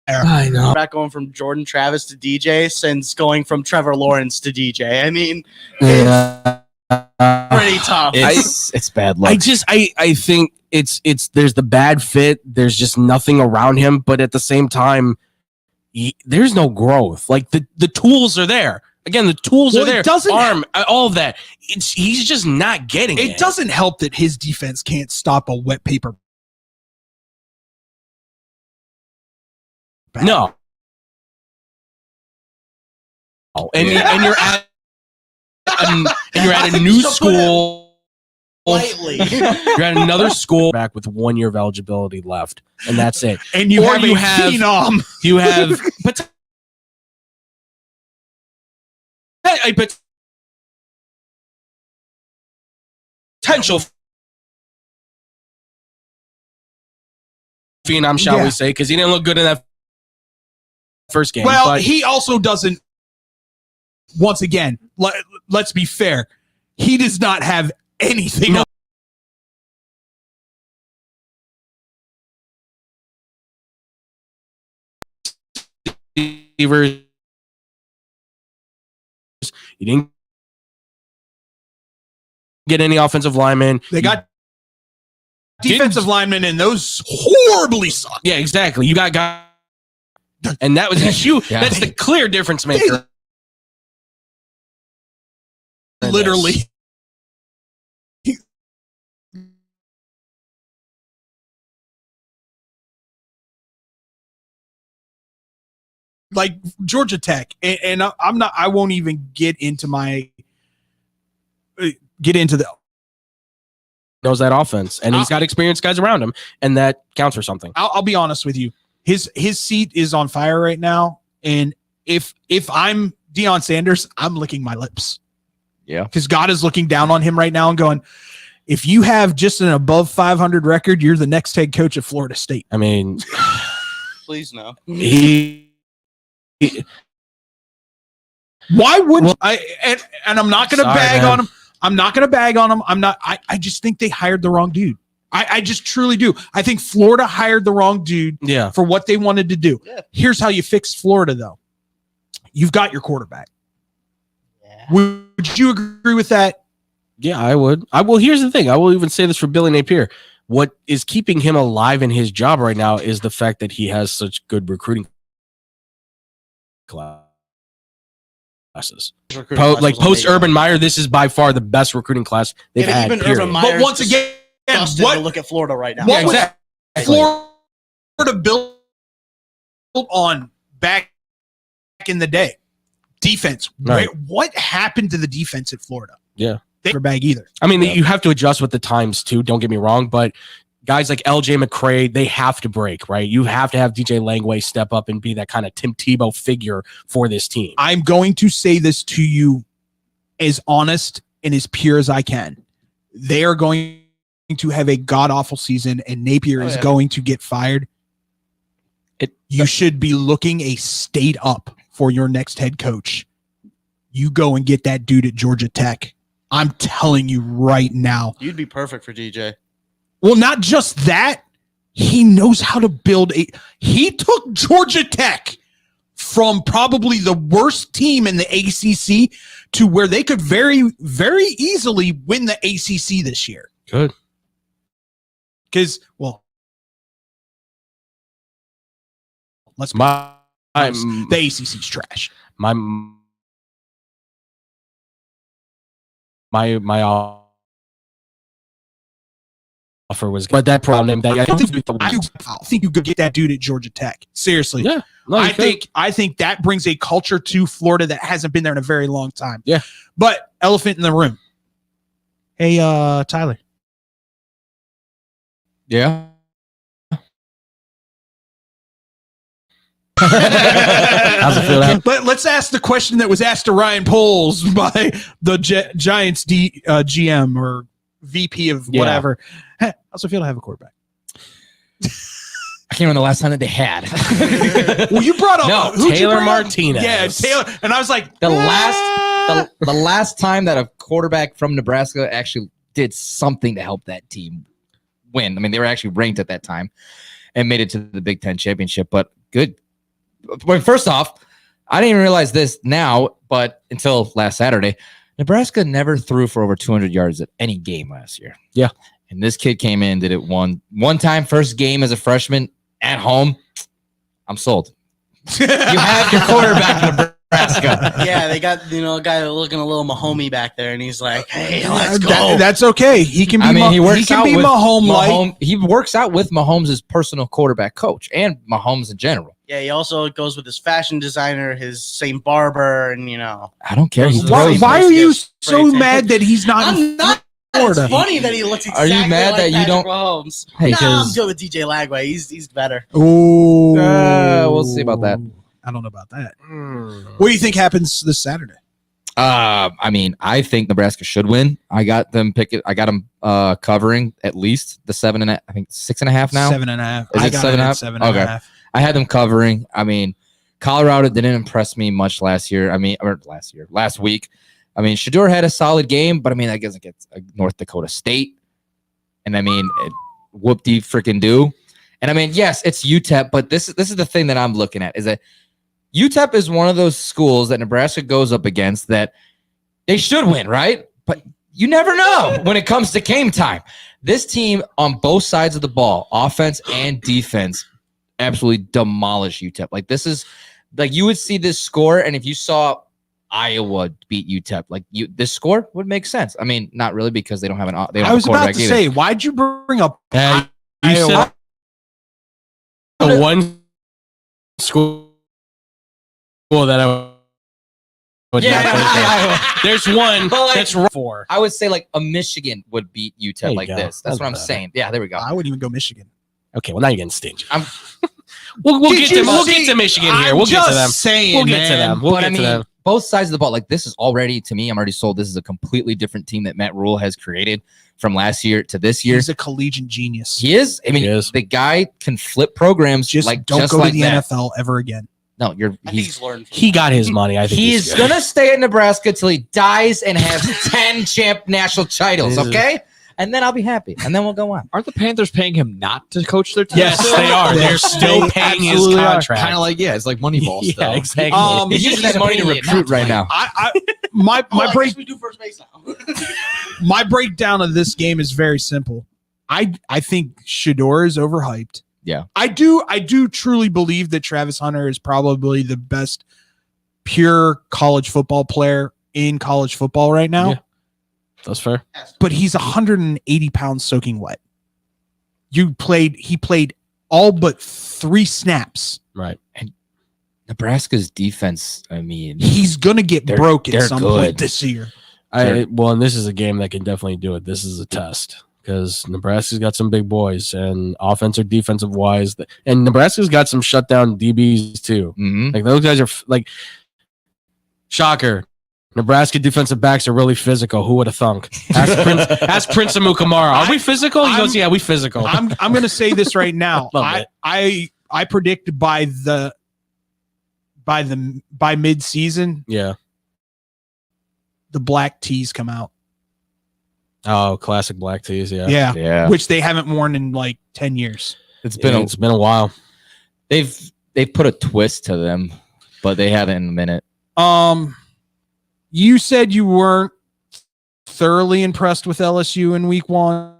I know. Back going from Jordan Travis to DJ since going from Trevor Lawrence to DJ. I mean, Yeah. pretty tough. It's bad luck. I think it's there's the bad fit. There's just nothing around him, but at the same time, there's no growth. Like the tools are there. Again, the tools are there. All of that. He's just not getting it. It doesn't help that his defense can't stop a wet paper. No. And you're at a new school. Lightly. You're at another school back with 1 year of eligibility left, and that's it. And you have a phenom. You have potential phenom, shall we say, because he didn't look good in that first game. Well, but he also doesn't. Once again, let's be fair. He does not have anything. No. Receivers. You didn't get any offensive linemen. They got defensive linemen, and those horribly suck. Yeah, exactly. You got guys, and that was a huge. Yeah. That's the clear difference maker. Literally. Like Georgia Tech, and I'm not. I won't even get into the knows that offense, and he's got experienced guys around him, and that counts for something. I'll be honest with you. His seat is on fire right now, and if I'm Deion Sanders, I'm licking my lips. Yeah, because God is looking down on him right now and going, if you have just an above 500 record, you're the next head coach at Florida State. I mean, Please no. Why wouldn't I? And I'm not going to bag on him. I'm not going to bag on him. I just think they hired the wrong dude. I just truly do. I think Florida hired the wrong dude for what they wanted to do. Yeah. Here's how you fix Florida, though. You've got your quarterback. Yeah. Would you agree with that? Yeah, I would. Well, here's the thing. I will even say this for Billy Napier. What is keeping him alive in his job right now is the fact that he has such good recruiting classes. Like post Urban Meyer, this is by far the best recruiting class they've had. Even period. Urban Meyer, but once again, what look at Florida right now? What was Florida built on back in the day? Defense. Right. What happened to the defense at Florida? Yeah, they never bag either. I mean, you have to adjust with the times too. Don't get me wrong, but guys like LJ McCray, they have to break, right? You have to have DJ Langway step up and be that kind of Tim Tebow figure for this team. I'm going to say this to you as honest and as pure as I can. They are going to have a god-awful season, and Napier is going to get fired. You should be looking a state up for your next head coach. You go and get that dude at Georgia Tech. I'm telling you right now. You'd be perfect for DJ. Well, not just that. He knows how to build he took Georgia Tech from probably the worst team in the ACC to where they could very, very easily win the ACC this year. Good. Because, well, let's be honest, the ACC's trash. My offer was, but that problem that I think you could get that dude at Georgia Tech. Seriously, yeah. No, I think that brings a culture to Florida that hasn't been there in a very long time. Yeah, but elephant in the room. Hey, Tyler. Yeah. How's it feel? But let's ask the question that was asked to Ryan Poles by the Giants GM or VP of whatever. How's it feel to have a quarterback? I can't remember the last time that they had. Well, you brought up who'd you Taylor bring up? Martinez. Yeah, Taylor. And I was like, the last time that a quarterback from Nebraska actually did something to help that team win. I mean, they were actually ranked at that time and made it to the Big Ten championship. But good. Well, first off, I didn't even realize this now, but until last Saturday, Nebraska never threw for over 200 yards at any game last year. Yeah. And this kid came in, did it one time, first game as a freshman at home. I'm sold. You have your quarterback in Nebraska. Yeah, they got a guy looking a little Mahomey back there, and he's like, "Hey, let's go." That's okay. He can be. He works he can out be with Mahomes. He works out with Mahomes' personal quarterback coach and Mahomes in general. Yeah, he also goes with his fashion designer, his same barber, and I don't care. Why are you so mad that he's not? I'm not. Florida? It's funny that he looks exactly Are you mad like that you Patrick don't? Mahomes. Hey, I'm good with DJ Lagway. He's better. Oh, we'll see about that. I don't know about that. What do you think happens this Saturday? I mean, I think Nebraska should win. I got them covering at least the 7.5. I think 6.5 now. 7.5. Is I it got 7.5? it at 7.5. Okay. I had them covering. I mean, Colorado didn't impress me much last week. I mean, Shedeur had a solid game, but I mean, that doesn't get North Dakota State. And I mean, whoop-de freaking do. And I mean, yes, it's UTEP, but this is the thing that I'm looking at is that UTEP is one of those schools that Nebraska goes up against that they should win, right? But you never know when it comes to game time. This team on both sides of the ball, offense and defense, absolutely demolish UTEP. Like this is like you would see this score, and if you saw Iowa beat UTEP, like this score would make sense. I mean, not really because they don't have I was about to say, why'd you bring up you Iowa? Said the one school that I would there's one that's four. I would say like a Michigan would beat UTEP like go. this. That's what I'm saying. Yeah, there we go. I wouldn't even go Michigan. Okay, well now you're getting stingy. We'll get to Michigan here. We'll get to them. We'll get to them. But I mean, both sides of the ball, like this is already, to me, I'm already sold. This is a completely different team that Matt Rule has created from last year to this year. He's a collegiate genius. He is. I mean, the guy can flip programs. Just don't go to the NFL ever again. No, he got his money. I think he's gonna stay at Nebraska till he dies and has 10 national titles. Okay. And then I'll be happy. And then we'll go on. Aren't the Panthers paying him not to coach their team? Yes, they are. They're still paying his contract. Kind of like, it's like Moneyball Yeah, still. exactly. He's using that money to recruit right now. My We do first base now. my breakdown of this game is very simple. I think Shedeur is overhyped. Yeah. I do truly believe that Travis Hunter is probably the best pure college football player in college football right now. Yeah. That's fair. But he's 180 pounds soaking wet. He played all but 3 snaps. Right. And Nebraska's defense, I mean, he's gonna get broke at they're some good. point this year. And this is a game that can definitely do it. This is a test because Nebraska's got some big boys and offense or defensive wise, and Nebraska's got some shutdown DBs too. Mm-hmm. Like those guys are like, shocker. Nebraska defensive backs are really physical. Who would have thunk? Ask Prince Amukamara. Are we physical? He goes, yeah, we physical. I'm going to say this right now. I predict by mid-season, yeah, the black tees come out. Oh, classic black tees. Yeah. Which they haven't worn in like 10 years. It's been a while. They've put a twist to them, but they haven't in a minute. You said you weren't thoroughly impressed with LSU in week 1.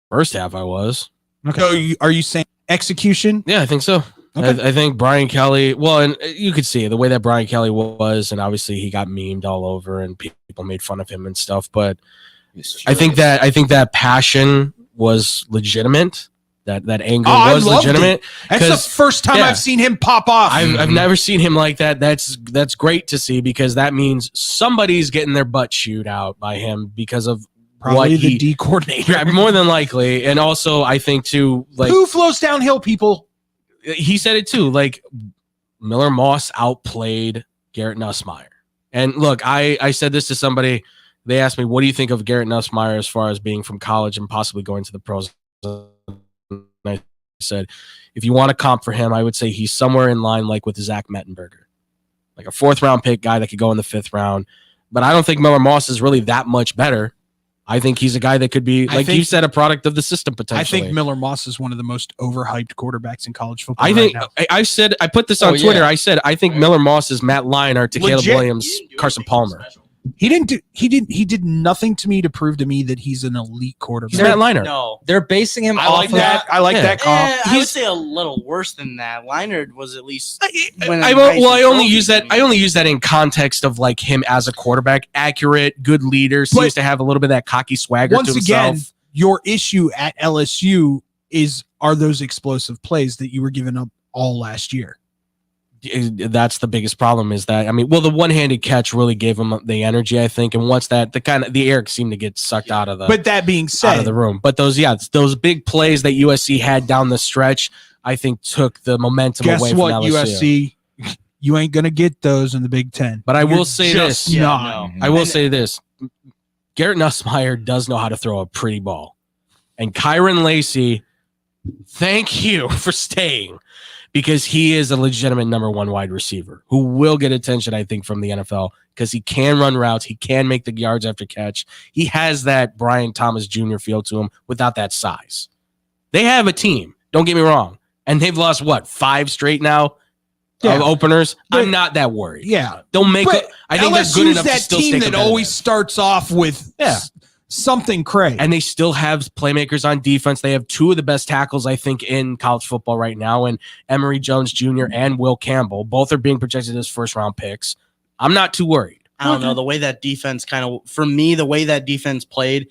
First half, I was. Okay. So are you saying execution? Yeah, I think so. Okay. I think Brian Kelly, well, and you could see the way that Brian Kelly was, and obviously he got memed all over and people made fun of him and stuff, but I think that passion was legitimate. That anger was legitimate. That's the first time I've seen him pop off. I've never seen him like that. That's great to see because that means somebody's getting their butt chewed out by him because of probably the D coordinator. Yeah, more than likely. And also I think too, like, who flows downhill, people? He said it too. Like Miller Moss outplayed Garrett Nussmeier. And look, I said this to somebody They asked me, what do you think of Garrett Nussmeier as far as being from college and possibly going to the pros? And I said, if you want a comp for him, I would say he's somewhere in line like with Zach Mettenberger. Like a 4th-round pick guy that could go in the 5th round. But I don't think Miller Moss is really that much better. I think he's a guy that could be, like you said, a product of the system potentially. I think Miller Moss is one of the most overhyped quarterbacks in college football. I put this on Twitter. I said I think Miller Moss is Matt Leinart to Caleb Williams, Carson Palmer. He did nothing to me to prove to me that he's an elite quarterback. He's Matt Leinart. No, they're basing him I like that. I like that comp. I would say a little worse than that. Leinart was at least. I only use that in context of like him as a quarterback, accurate, good leader, seems to have a little bit of that cocky swagger to himself. Once again, your issue at LSU are those explosive plays that you were giving up all last year. That's the biggest problem is that, the one-handed catch really gave him the energy, I think. And once that, the air seemed to get sucked out of But that being said, out of the room. But those big plays that USC had down the stretch, I think took the momentum away from LSU. USC, you ain't going to get those in the Big Ten. But I will say this. I will say this. Garrett Nussmeier does know how to throw a pretty ball. And Kyron Lacey, thank you for staying. Because he is a legitimate number 1 wide receiver who will get attention, I think, from the NFL because he can run routes. He can make the yards after catch. He has that Brian Thomas Jr. feel to him without that size. They have a team. Don't get me wrong. And they've lost, 5 straight now of openers? But I'm not that worried. Yeah. Don't make it. I think LSU's they're good enough that to still team stay that always starts off with something crazy. And they still have playmakers on defense. They have 2 of the best tackles, I think, in college football right now. And Emory Jones Jr. and Will Campbell, both are being projected as 1st-round picks. I'm not too worried. I don't know. The way that defense the way that defense played,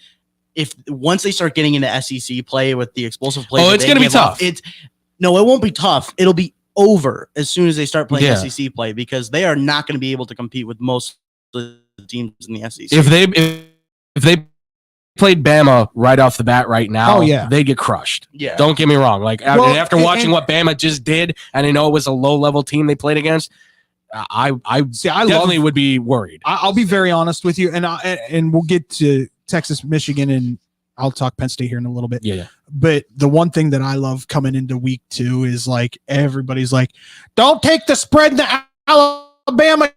once they start getting into SEC play with the explosive play, it's going to be tough. It won't be tough. It'll be over as soon as they start playing SEC play because they are not going to be able to compete with most of the teams in the SEC. If they played Bama right off the bat right now, they get crushed. Yeah. Don't get me wrong. After watching what Bama just did, and I know it was a low-level team they played against, I definitely would be worried. I'll be very honest with you, and we'll get to Texas, Michigan, and I'll talk Penn State here in a little bit. Yeah. But the one thing that I love coming into week 2 is everybody's like, don't take the spread in the Alabama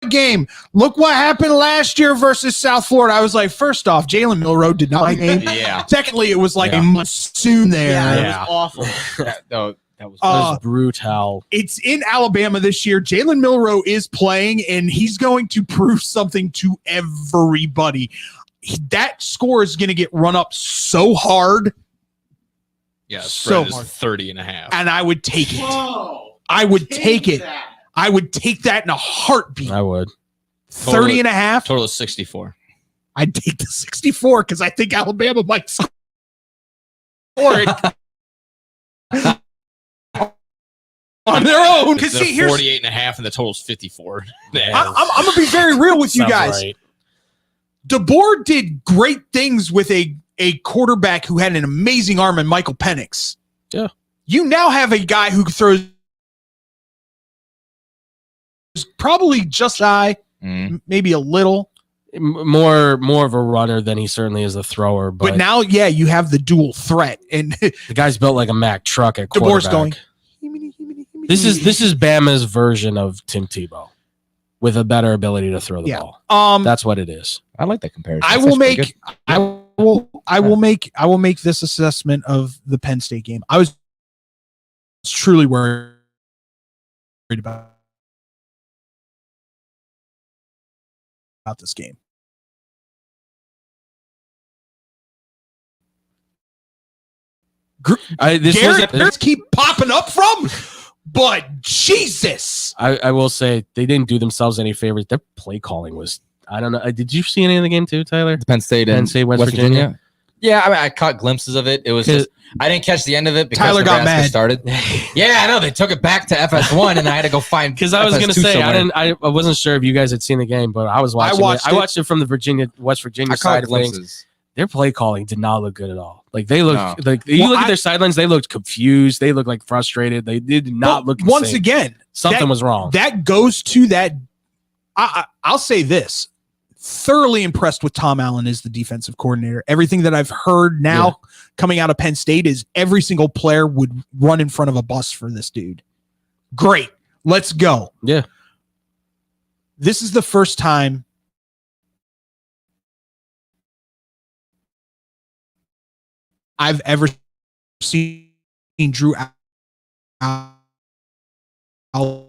game. Look what happened last year versus South Florida. I was like, first off, Jalen Milroe did not game. Secondly, it was a monsoon there. It was awful. That was brutal. It's in Alabama this year. Jalen Milroe is playing, and he's going to prove something to everybody. That score is going to get run up so hard. Yeah, so hard. 30.5. And I would take it. I would take it. I would take that in a heartbeat. I would. 30.5. Total is 64. I'd take the 64 because I think Alabama might score it on their own. Because see, here's 48.5 and the total is 54. I'm going to be very real with you guys. Right. DeBoer did great things with a quarterback who had an amazing arm in Michael Penix. Yeah. You now have a guy who throws probably just shy, maybe a little. More of a runner than he certainly is a thrower. But now, you have the dual threat. And the guy's built like a Mack truck at quarterback. DeBoer's going. This is Bama's version of Tim Tebow with a better ability to throw the ball. That's what it is. I like that comparison. I will make this assessment of the Penn State game. I was truly worried about this game. Garrett keep popping up from, but Jesus. I will say they didn't do themselves any favors. Their play calling was, I don't know. Did you see any of the game too, Tyler? Penn State, West Virginia. Yeah, I caught glimpses of it. It was just I didn't catch the end of it because Tyler got mad. Started. Yeah, I know they took it back to FS1, and I had to go find because I was going to say I wasn't sure if you guys had seen the game, but I was watching. I watched it from the West Virginia side of things. Their play calling did not look good at all. Like they looked you look at their sidelines, they looked confused. They looked like frustrated. They did not look. Once again, something was wrong. That goes to that. I'll say this: thoroughly impressed with Tom Allen as the defensive coordinator. Everything that I've heard now coming out of Penn State is every single player would run in front of a bus for this dude. Great. Let's go. Yeah. This is the first time I've ever seen Drew Aller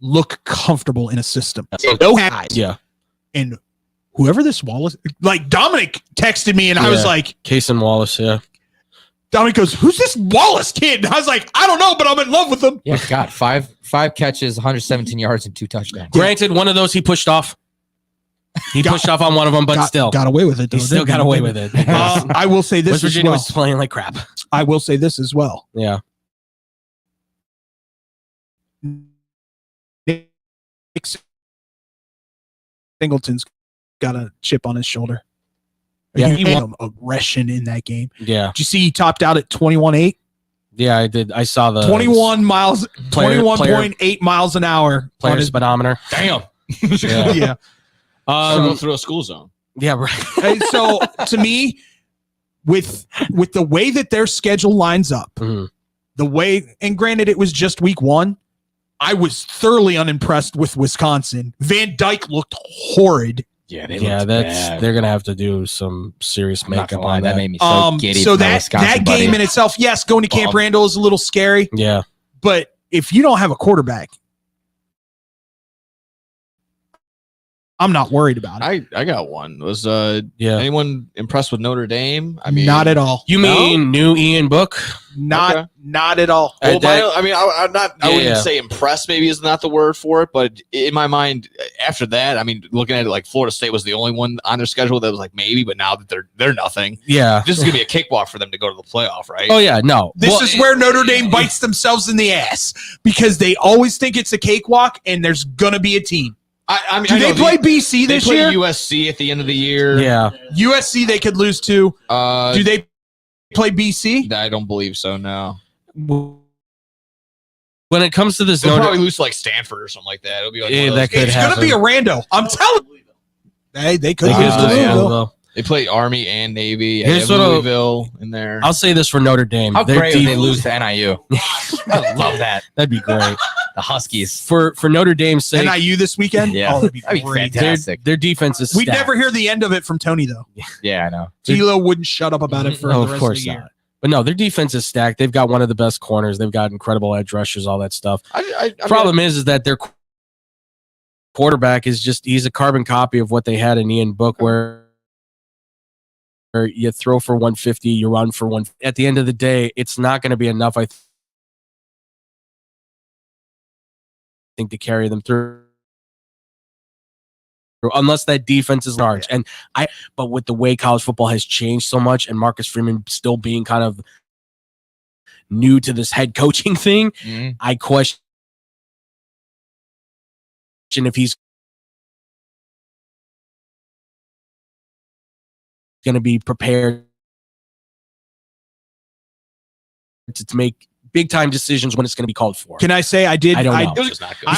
look comfortable in a system. No guys. Yeah. And whoever this Wallace, like Dominic texted me and I was like, Cason Wallace, yeah. Dominic goes, who's this Wallace kid? And I was like, I don't know, but I'm in love with him. Yeah, God, five catches, 117 yards, and 2 touchdowns. Granted, one of those he pushed off. He pushed off on one of them, but still got away with it. He still got away with it. I will say this West as Virginia well. was playing like crap. I will say this as well. Yeah. Nick Singleton's got a chip on his shoulder. Yeah, he won aggression in that game. Yeah. Did you see he topped out at 21.8? Yeah, I did. I saw the 21.8 miles an hour. Player speedometer. Damn. Yeah. Go through a school zone. Yeah, right. And so to me, with the way that their schedule lines up, the way, and granted it was just week 1, I was thoroughly unimpressed with Wisconsin. Van Dyke looked horrid. Yeah, they're gonna have to do some serious makeup on that. That made me so giddy. So that game in itself, yes, going to Camp Randall is a little scary. Yeah, but if you don't have a quarterback, I'm not worried about it. I got one. Was anyone impressed with Notre Dame? I mean, not at all. You mean new Ian Book? Not at all. Well, I'm not. I wouldn't say impressed. Maybe is not the word for it, but in my mind, after that, I mean, looking at it, like Florida State was the only one on their schedule that was like maybe, but now that they're nothing. Yeah, this is gonna be a cakewalk for them to go to the playoff, right? Oh yeah, no. This is where Notre Dame bites themselves in the ass because they always think it's a cakewalk, and there's gonna be a team. I mean, do they play BC this year? They play USC at the end of the year. Yeah, USC they could lose to. Do they play BC? I don't believe so. No. When it comes to this, they'll probably lose to like Stanford or something like that. It'll be like it's going to be a rando. I'm telling you. They could lose to Louisville. They play Army and Navy. Here's what Louisville in there. I'll say this for Notre Dame. How great if they lose to NIU. I love that. That'd be great. The Huskies. For Notre Dame's sake. NIU this weekend? Yeah. Oh, that'd be great. fantastic. Their defense is We'd stacked. never hear the end of it from Tony, though. Yeah, I know. Tilo wouldn't shut up about it for the rest of the year. Not. But no, their defense is stacked. They've got one of the best corners. They've got incredible edge rushers, all that stuff. Problem is that their quarterback is he's a carbon copy of what they had in Ian Book, where you throw for 150, you run for one. At the end of the day, it's not going to be enough, I think, to carry them through. Unless that defense is large. But with the way college football has changed so much and Marcus Freeman still being kind of new to this head coaching thing, I question if he's going to be prepared to make big time decisions when it's going to be called for. Can I say I did? I don't know. It was not good.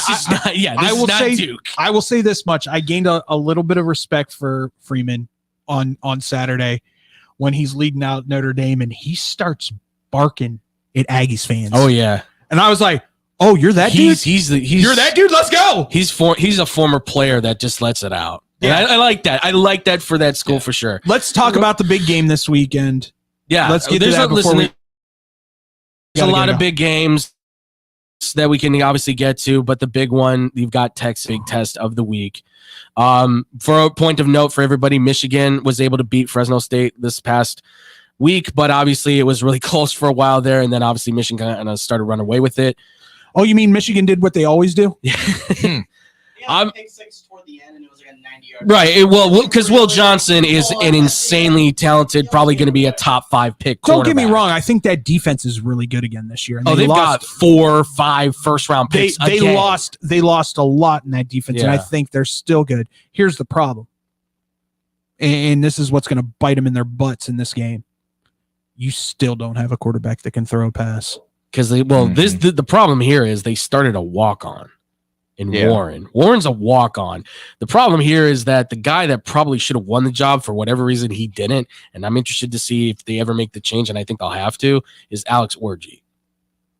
I will say this much. I gained a little bit of respect for Freeman on Saturday when he's leading out Notre Dame and he starts barking at Aggies fans. Oh yeah. And I was like, oh, you're that dude? You're that dude? Let's go. He's a former player that just lets it out. Yeah. And I like that. I like that for that school for sure. Let's talk about the big game this weekend. Yeah. Let's get to that before we... There's a lot of big games that we can obviously get to, but the big one, you've got Tech's big test of the week. For a point of note for everybody, Michigan was able to beat Fresno State this past week, but obviously it was really close for a while there, and then obviously Michigan kind of started running away with it. Oh, you mean Michigan did what they always do? Pick six toward the end, and it was like a 90-yard. Right. Because Will Johnson is an insanely talented, probably going to be a top 5 pick. Don't get me wrong. I think that defense is really good again this year. And they've got 4 or 5 first-round picks. They lost a lot in that defense, and I think they're still good. Here's the problem, and this is what's going to bite them in their butts in this game. You still don't have a quarterback that can throw a pass. Because the problem here is they started a walk-on. in Warren. Warren's a walk-on. The problem here is that the guy that probably should have won the job for whatever reason he didn't, and I'm interested to see if they ever make the change, and I think they'll have to, is Alex Orji.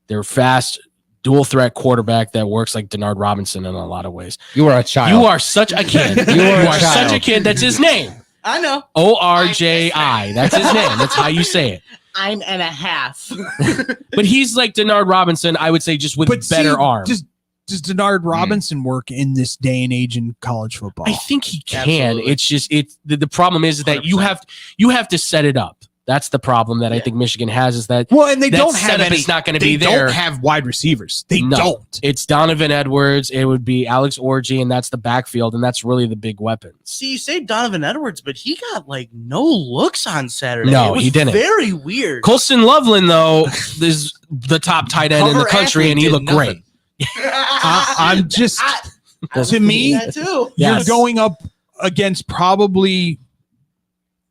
They're fast, dual-threat quarterback that works like Denard Robinson in a lot of ways. You are a child. You are such a kid. you are such a kid. That's his name. I know. ORJI. That's his name. That's how you say it. 9.5. But he's like Denard Robinson, I would say, just with better arm. Does Denard Robinson work in this day and age in college football? I think he can. It's just the problem is that 100%. you have to set it up. That's the problem that I think Michigan has is that and they that don't have setup any. is not going to be They there. don't have wide receivers. They don't. It's Donovan Edwards. It would be Alex Orji, and that's the backfield, and that's really the big weapon. See, you say Donovan Edwards, but he got like no looks on Saturday. No, it was he didn't. Very weird. Colston Loveland, though, is the top tight end in the country, and he looked great. I'm just to me, that too. You're going up against probably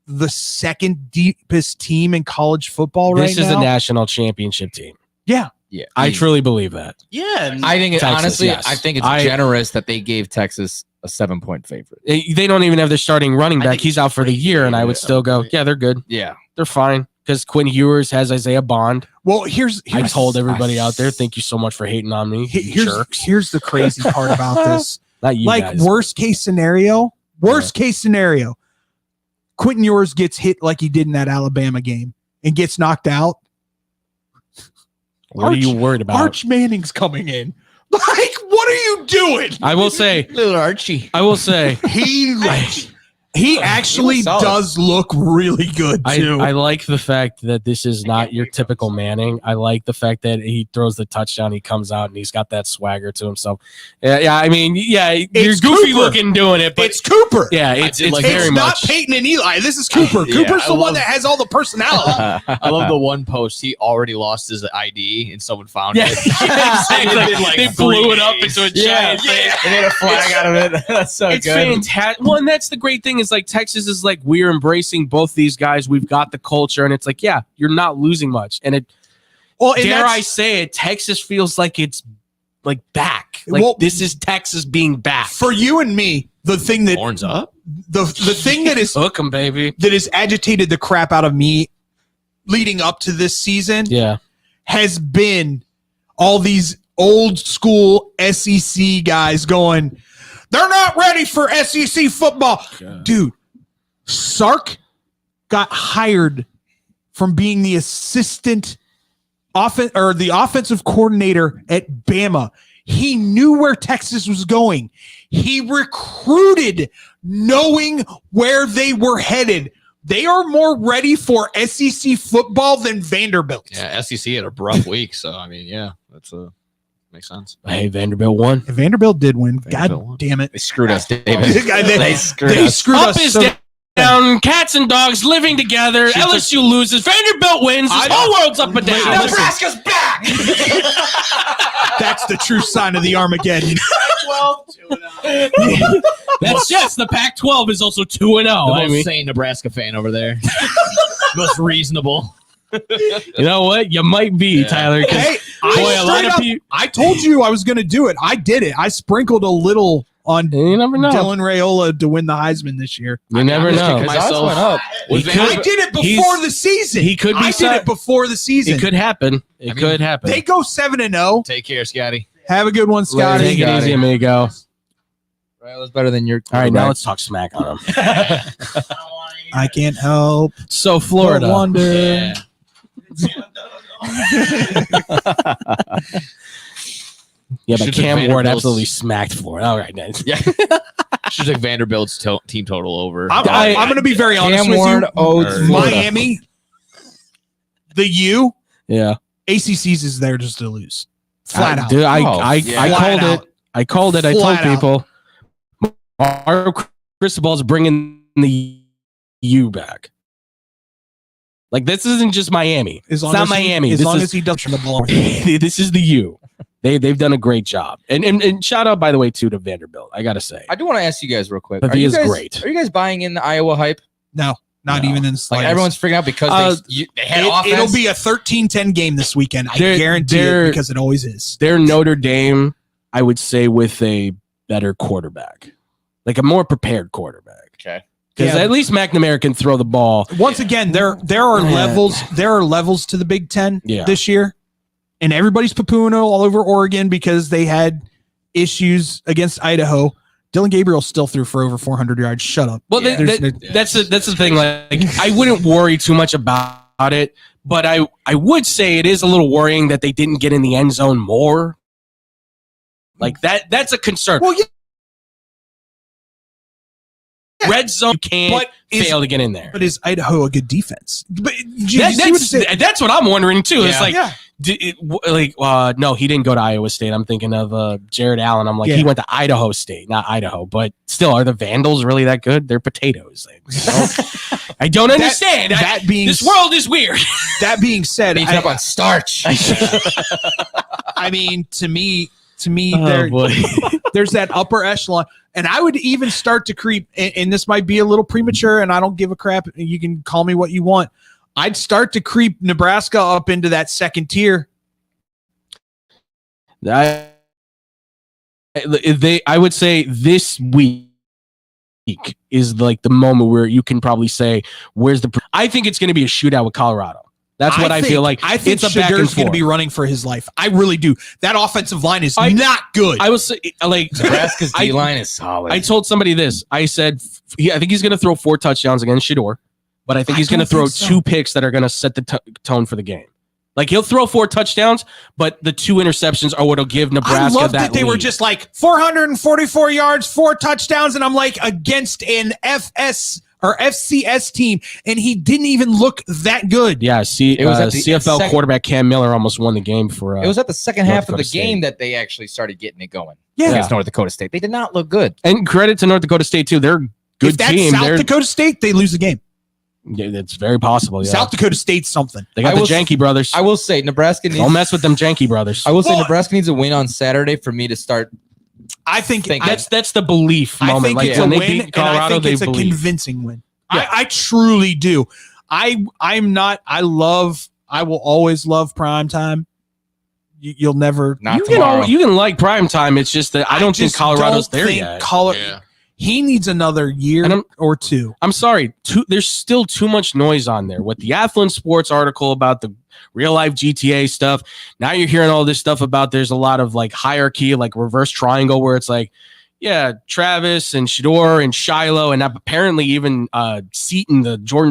the second deepest team in college football right now. This is a national championship team. Yeah. Yeah. I truly believe that. Yeah. I think Texas, honestly, yes. I think it's generous that they gave Texas a 7-point favorite. They don't even have their starting running back. He's out for the year, and I would still go, yeah, they're good. Yeah. They're fine. Because Quinn Ewers has Isaiah Bond. Well, here's I told everybody out there, thank you so much for hating on me. Here's the crazy part about this. Not you like guys. worst case scenario, Quentin Ewers gets hit like he did in that Alabama game and gets knocked out. What are you worried about? Arch Manning's coming in. Like, what are you doing? I will say, little Archie. I will say, he actually does look really good too. I like the fact that this is not your typical Manning. I like the fact that he throws the touchdown, he comes out, and he's got that swagger to himself. Yeah, I mean, you're goofy Cooper. looking doing it, but It's Cooper. yeah, it's very It's not much. Peyton and Eli. This is Cooper. Yeah, Cooper's the I one love- that has all the personality. I love the one post. He already lost his ID and someone found Yeah, it. exactly. They blew it up into a giant thing. They made a flag out of it. That's so It's good. fantastic. Well, and that's the great thing is like Texas is like we're embracing both these guys. We've got the culture, and it's like, yeah, you're not losing much. And it, and dare that's- I say it, Texas feels like it's like back. Like this is Texas being back. For you and me, the thing that Horns up. the thing that is Hook 'em, baby. that has agitated the crap out of me leading up to this season Yeah. has been all these old school SEC guys going, they're not ready for SEC football. Dude, Sark got hired from being the assistant the offensive coordinator at Bama. He knew where Texas was going. He recruited knowing where they were headed. They are more ready for SEC football than Vanderbilt. Yeah, SEC had a rough week, so I mean, yeah, that's makes sense. Hey, Vanderbilt won. Vanderbilt did win. God damn it. They screwed us, David. They screwed Up us. is so- down. Cats and dogs living together. LSU loses. Vanderbilt wins. This whole world's up and down. Nebraska's back. That's the true sign of the Armageddon. 12-2-0. That's yes. The Pac-12 is also 2-0. The I most mean, sane Nebraska fan over there. Most reasonable. you know what? You might be Tyler. 'cause Hey, boy, a lot of people. I told you I was going to do it. I did it. I sprinkled a little on You never know. Dylan Raiola to win the Heisman this year. You never know. myself. went up. He I did it before the season. he could be I did it before the season. It could happen. It could happen. They go 7-0. Take care, Scotty. Have a good one, Scotty. Take it easy, amigo. Right, was better than your. All right, now let's talk smack on him. I can't help So but Florida. wonder. Yeah, but Should've Cam Ward Vanderbilt's- absolutely smacked Florida. All right, nice. Yeah. Should take Vanderbilt's team total over. I'm going to be very honest Cam with Ward you. owes Florida. Miami, the U, Yeah. ACC's is there just to lose. Flat out. Dude, I Flat called out. it. I called it. I told Flat out. people. Mario Cristobal's bringing the U back. Like this isn't just Miami. As It's long not as he- Miami. as This long is as he doesn't the ball. this is the U. They've done a great job. And shout out by the way too to Vanderbilt. I gotta say. I do want to ask you guys real quick. Pavia's Are you guys, great. Are you guys buying in the Iowa hype? No, not No. even in the Like slightest. everyone's freaking out because they had offense. It'll be a 13-10 game this weekend. I They're- guarantee they're- it because it always is. They're Notre Dame. I would say with a better quarterback, like a more prepared quarterback. Okay. Because at least McNamara can throw the ball. Once again, there are levels. There are levels to the Big Ten this year, and everybody's poo-pooing all over Oregon because they had issues against Idaho. Dylan Gabriel still threw for over 400 yards. Shut up. Well, that's the thing. Like, I wouldn't worry too much about it, but I would say it is a little worrying that they didn't get in the end zone more. Like that's a concern. Well, yeah. Red zone, you can't fail to get in there. But is Idaho a good defense? But that's what I'm wondering too. Yeah. It's like, no, he didn't go to Iowa State. I'm thinking of Jared Allen. I'm like, he went to Idaho State, not Idaho. But still, are the Vandals really that good? They're potatoes. I don't understand. This world is weird. That being said, Beefed up on starch. I mean, to me, there's that upper echelon. And I would even start to creep, and this might be a little premature, and I don't give a crap. You can call me what you want. I'd start to creep Nebraska up into that second tier. I would say this week is like the moment where you can probably say, where's the... I think it's going to be a shootout with Colorado. That's what I feel like. I think it's a back and Shadur's going to forth. be running for his life. I really do. That offensive line is not good. I was like, Nebraska's D-line is solid. I told somebody this. I said, I think he's going to throw 4 touchdowns against Shador, but I think he's going to throw 2 picks that are going to set the tone for the game. Like, he'll throw 4 touchdowns, but the 2 interceptions are what'll give Nebraska I love that they lead. were just like 444 yards, 4 touchdowns, and I'm like, against an FCS team, and he didn't even look that good. Yeah, It was at the CFL second- quarterback Cam Miller almost won the game for. It was at the second North half of Dakota the State. game that they actually started getting it going. Yeah. Against North Dakota State. They did not look good. And credit to North Dakota State too. They're a good If that's team. South Dakota State, they lose the game. Yeah, it's very possible. Yeah. South Dakota State's something. They got the Janky brothers. I will say Nebraska needs. Don't mess with them Janky brothers. I will say Nebraska needs a win on Saturday for me to start. I think that's the belief I moment. think Like it's when a they win, beat Colorado, and I think they it's a believe. convincing win. Yeah. I truly do. I will always love prime time. You'll never. You can like prime time. It's just that I don't think Colorado's there yet. He needs another year or 2. I'm sorry. There's still too much noise on there with the Athlon Sports article about the real life GTA stuff. Now you're hearing all this stuff about there's a lot of like hierarchy, like reverse triangle, where it's like, yeah, Travis and Shador and Shiloh and apparently even Jordan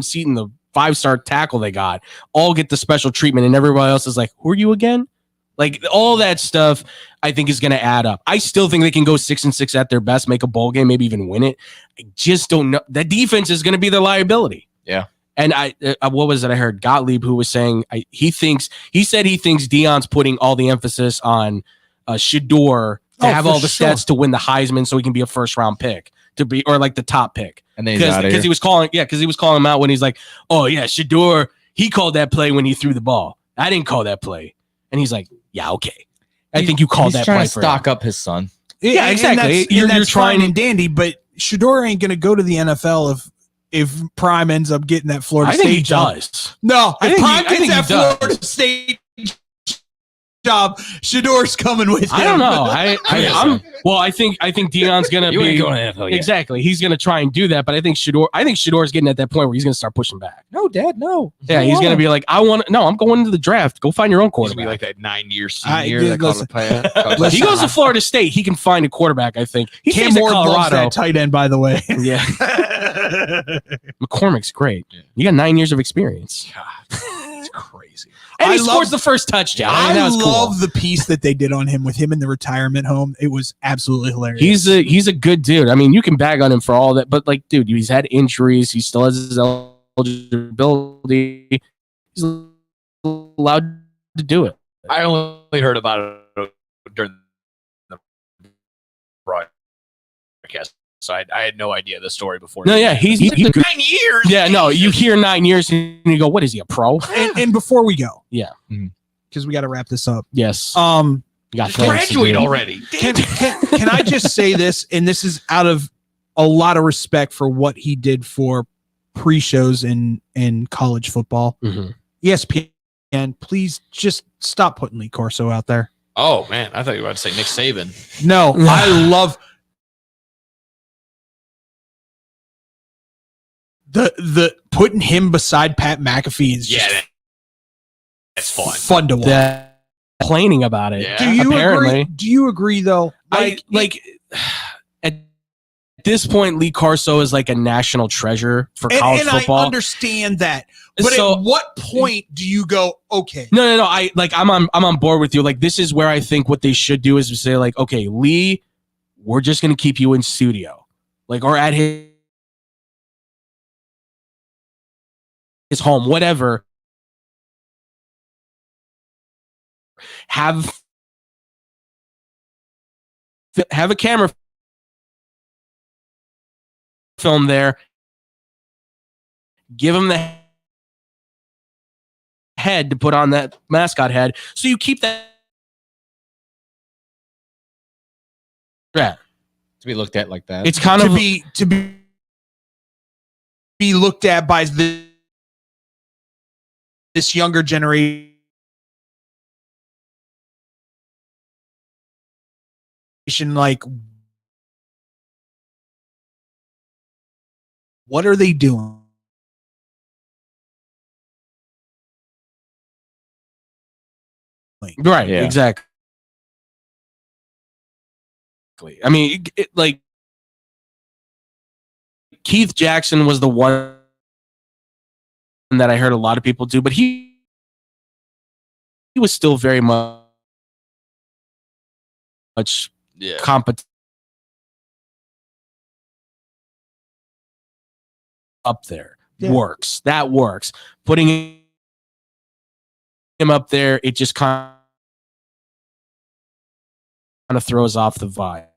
Seaton, the 5-star tackle they got, all get the special treatment, and everybody else is like, who are you again? Like, all that stuff, I think, is going to add up. I still think they can go 6-6 at their best, make a bowl game, maybe even win it. I just don't know. That defense is going to be their liability. Yeah. And what was it? I heard Gottlieb, who was saying he said he thinks Deion's putting all the emphasis on Shador to have all the stats to win the Heisman, so he can be a first-round pick or like the top pick. And then because he was calling him out when he's like, oh yeah, Shador, he called that play when he threw the ball. I didn't call that play, and he's like, yeah, okay. I think you called that He's trying play to for stock him. up his son. Yeah, exactly. You're You're trying trying and dandy, but Shador ain't going to go to the NFL if Prime ends up getting that Florida I State think he job. does. No, I if think Prime he gets that does. Florida State job, Shador's coming with him. I don't know. I think Deion's gonna You be ain't going to the NFL yet. Exactly. He's gonna try and do that, but I think Shador's getting at that point where he's gonna start pushing back. No, Dad, no. Yeah, he's gonna be like, I'm going into the draft. Go find your own He's gonna quarterback. be like that 9-year I- senior. dude, That called listen. He goes to Florida State. He can find a quarterback. I think he Cam stays at Ward loves Colorado. that tight end, by the way. Yeah, McCormick's great. You got 9 years of experience. It's crazy. And he I scores love- the first touchdown. I that was love cool. the piece that they did on him with him in the retirement home. It was absolutely hilarious. He's a good dude. I mean, you can bag on him for all that, but like, dude, he's had injuries. He still has his eligibility. He's allowed to do it. I only heard about it during the broadcast, so I had no idea the story before. No, yeah, he's good. 9 years. Yeah, no, you hear 9 years and you go, what is he, a pro? and before we go, Yeah. because we got to wrap this up. Yes. You got Graduate already. Can I just say this? And this is out of a lot of respect for what he did for pre-shows in college football. Mhm. ESPN, please just stop putting Lee Corso out there. Oh man, I thought you were about to say Nick Saban. No, I love the putting him beside Pat McAfee is just that's fun. Fun to watch. They're complaining about it. Yeah. Do you Apparently. agree? Do you agree though? Like at this point, Lee Corso is like a national treasure for college and football. I understand that, but So- at what point do you go, okay? No. I'm on board with you. Like, this is where I think what they should do is to say, like, okay, Lee, we're just gonna keep you in studio, like, or at his home, whatever. Have a camera film there. Give him the head to put on that mascot head, so you keep that. Yeah, To be looked at like that. it's kind to of be looked at by this younger generation. Like, what are they doing? right. Yeah. Exactly. I mean, like Keith Jackson was the one that I heard a lot of people do, but he was still very much competent up there. Yeah. Works. That works. Putting him up there, it just kind of throws off the vibe.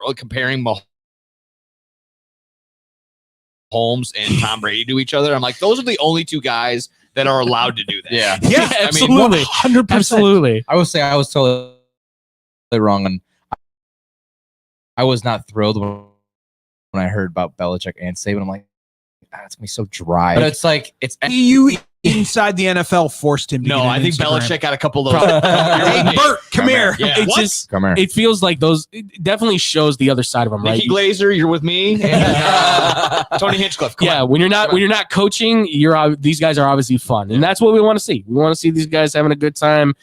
Oh, Comparing Mahomes and Tom Brady to each other, I'm like, those are the only two guys that are allowed to do that. Yeah. yeah, absolutely. 100%. Absolutely. I would say I was totally wrong, and I was not thrilled when I heard about Belichick and Saban. I'm like, it's gonna be so dry. But it's like You inside the NFL forced him to No, get an I think Instagram. Belichick got a couple of those. Hey, Bert, come here. Yeah. It What? just Come here. it feels like those. It definitely shows the other side of them, right? Nikki Glazer, you're with me. Tony Hinchcliffe. Come Yeah, on. when you're not coaching, these guys are obviously fun, and that's what we want to see. We want to see these guys having a good time,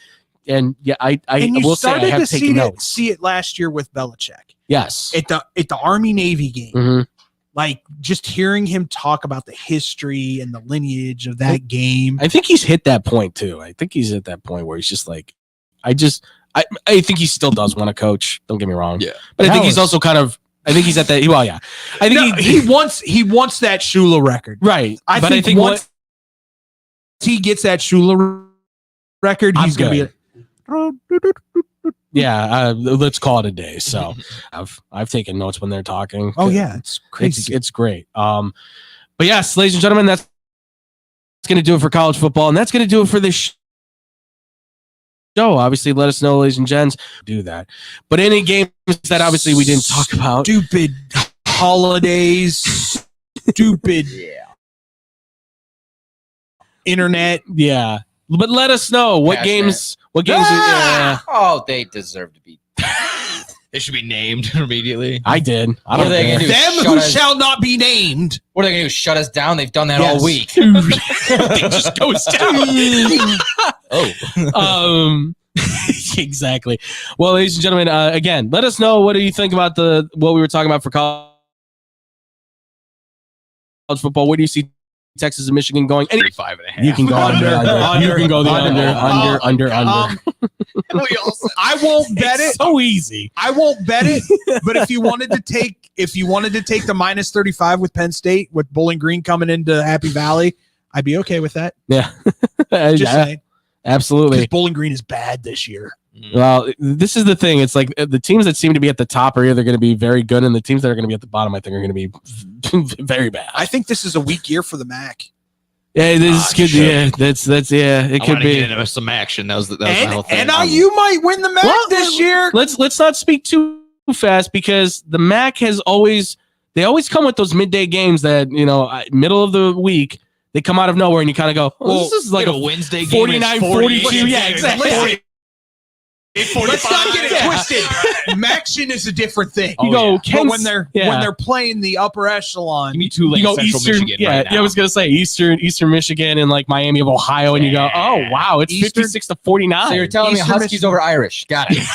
and yeah, I And you will say I started have to taken see notes. it last year with Belichick Yes. at the Army Navy game. Mhm. Like, just hearing him talk about the history and the lineage of that game. I think he's hit that point too. I think he's at that point where he's just like, I think he still does want to coach. Don't get me wrong. Yeah. But I think he's also kind of. I think he's at that. Well, yeah. I think No, he wants that Shula record. right. I but think, I think once he gets that Shula record, he's I'm going to be. yeah. Let's call it a day. So I've taken notes when they're talking. Oh yeah, it's crazy. It's great. But yes, ladies and gentlemen, that's going to do it for college football, and that's going to do it for this show. Obviously, let us know, ladies and gents, do that. But any games that obviously we didn't talk about, Stupid holidays. Stupid. Internet. yeah. But let us know what Passionate. games. What games? Oh, they deserve to be. They should be named immediately. I did. I What don't are they care. gonna do? Them Shut who us- shall not be named. What are they gonna do? Shut us down? They've done that Yes. all week. It just goes down. Oh. Exactly. Well, ladies and gentlemen, again, let us know what do you think about what we were talking about for college football. Where do you see Texas and Michigan going. 35.5. You can go under. You can go the under. I won't bet it. So easy. I won't bet it. But if you wanted to take the minus 35 with Penn State with Bowling Green coming into Happy Valley, I'd be okay with that. Yeah. Just saying. Absolutely. Because Bowling Green is bad this year. Well, this is the thing. It's like the teams that seem to be at the top are either going to be very good, and the teams that are going to be at the bottom, I think, are going to be very bad. I think this is a weak year for the MAC. Yeah, this could. Yeah, that's. Yeah, it could be. Get into some action. That was the whole thing. NIU might win the MAC this year. Let's not speak too fast because the MAC has always come with those midday games that middle of the week. They come out of nowhere and you kind of go, this is like a Wednesday game. 49-42. Yeah, exactly. Let's not get it twisted. Maction is a different thing. You go, but when they're playing the upper echelon, give me Tulane, you go Central Eastern, Michigan. Yeah, right now. I was gonna say Eastern Michigan and like Miami of Ohio, and you go, oh wow, it's 56-49. So you're telling me Huskies over Irish? Got it.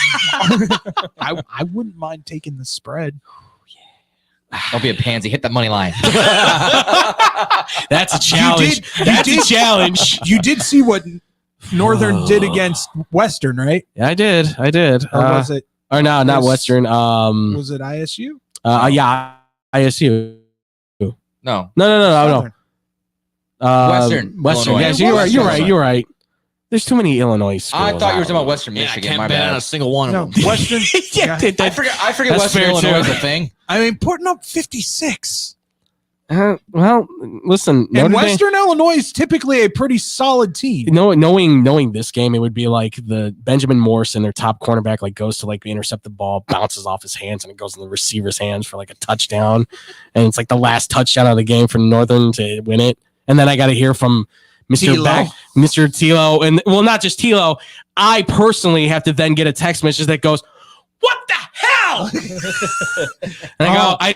I wouldn't mind taking the spread. Don't be a pansy. Hit that money line. That's a challenge. That's a challenge. You did see what Northern did against Western, right? Yeah, I did. Or was it? Or no, not Western. Was it ISU? Yeah, ISU. No. Western. Illinois. Yes, you're right. There's too many Illinois schools. I thought you were talking about Western Michigan. I can't bet on a single one of them. Western. I forget Western Illinois is a thing. I mean, putting up 56. Well, listen. And Western Illinois is typically a pretty solid team. Knowing this game, it would be like the Benjamin Morrison, their top cornerback, like goes to like intercept the ball, bounces off his hands, and it goes in the receiver's hands for like a touchdown. And it's like the last touchdown of the game for Northern to win it. And then I got to hear from Mr. Tilo, and well, not just Tilo. I personally have to then get a text message that goes, "What the hell?" And I go, "I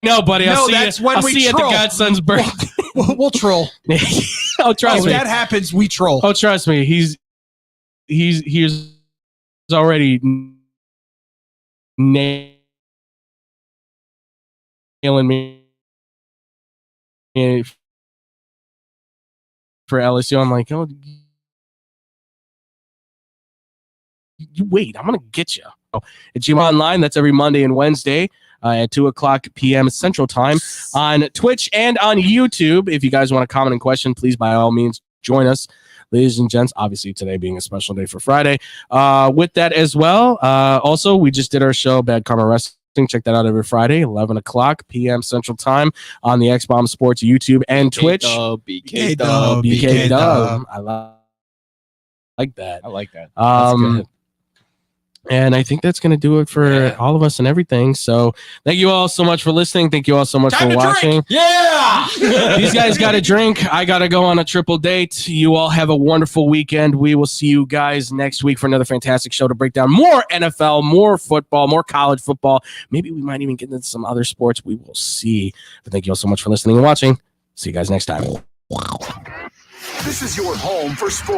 know, buddy. I'll see you at the Godson's birthday." We'll troll. Oh, trust me. If that happens, we troll. Oh, trust me. He's already nailing me for LSU. I'm like, oh, you wait. I'm gonna get you. At GM Online, that's every Monday and Wednesday at 2:00 p.m. Central Time on Twitch and on YouTube. If you guys want to comment and question, please by all means join us, ladies and gents. Obviously, today being a special day for Friday. With that as well, also we just did our show Bad Karma Wrestling. Check that out every Friday, 11:00 p.m. Central Time on the X-Bomb Sports YouTube and Twitch. BK Dub. I like that. I like that. That's good. And I think that's going to do it for all of us and everything. So thank you all so much for listening. Thank you all so much for watching. Drink. Yeah. These guys got to drink. I got to go on a triple date. You all have a wonderful weekend. We will see you guys next week for another fantastic show to break down more NFL, more football, more college football. Maybe we might even get into some other sports. We will see. But thank you all so much for listening and watching. See you guys next time. This is your home for sports.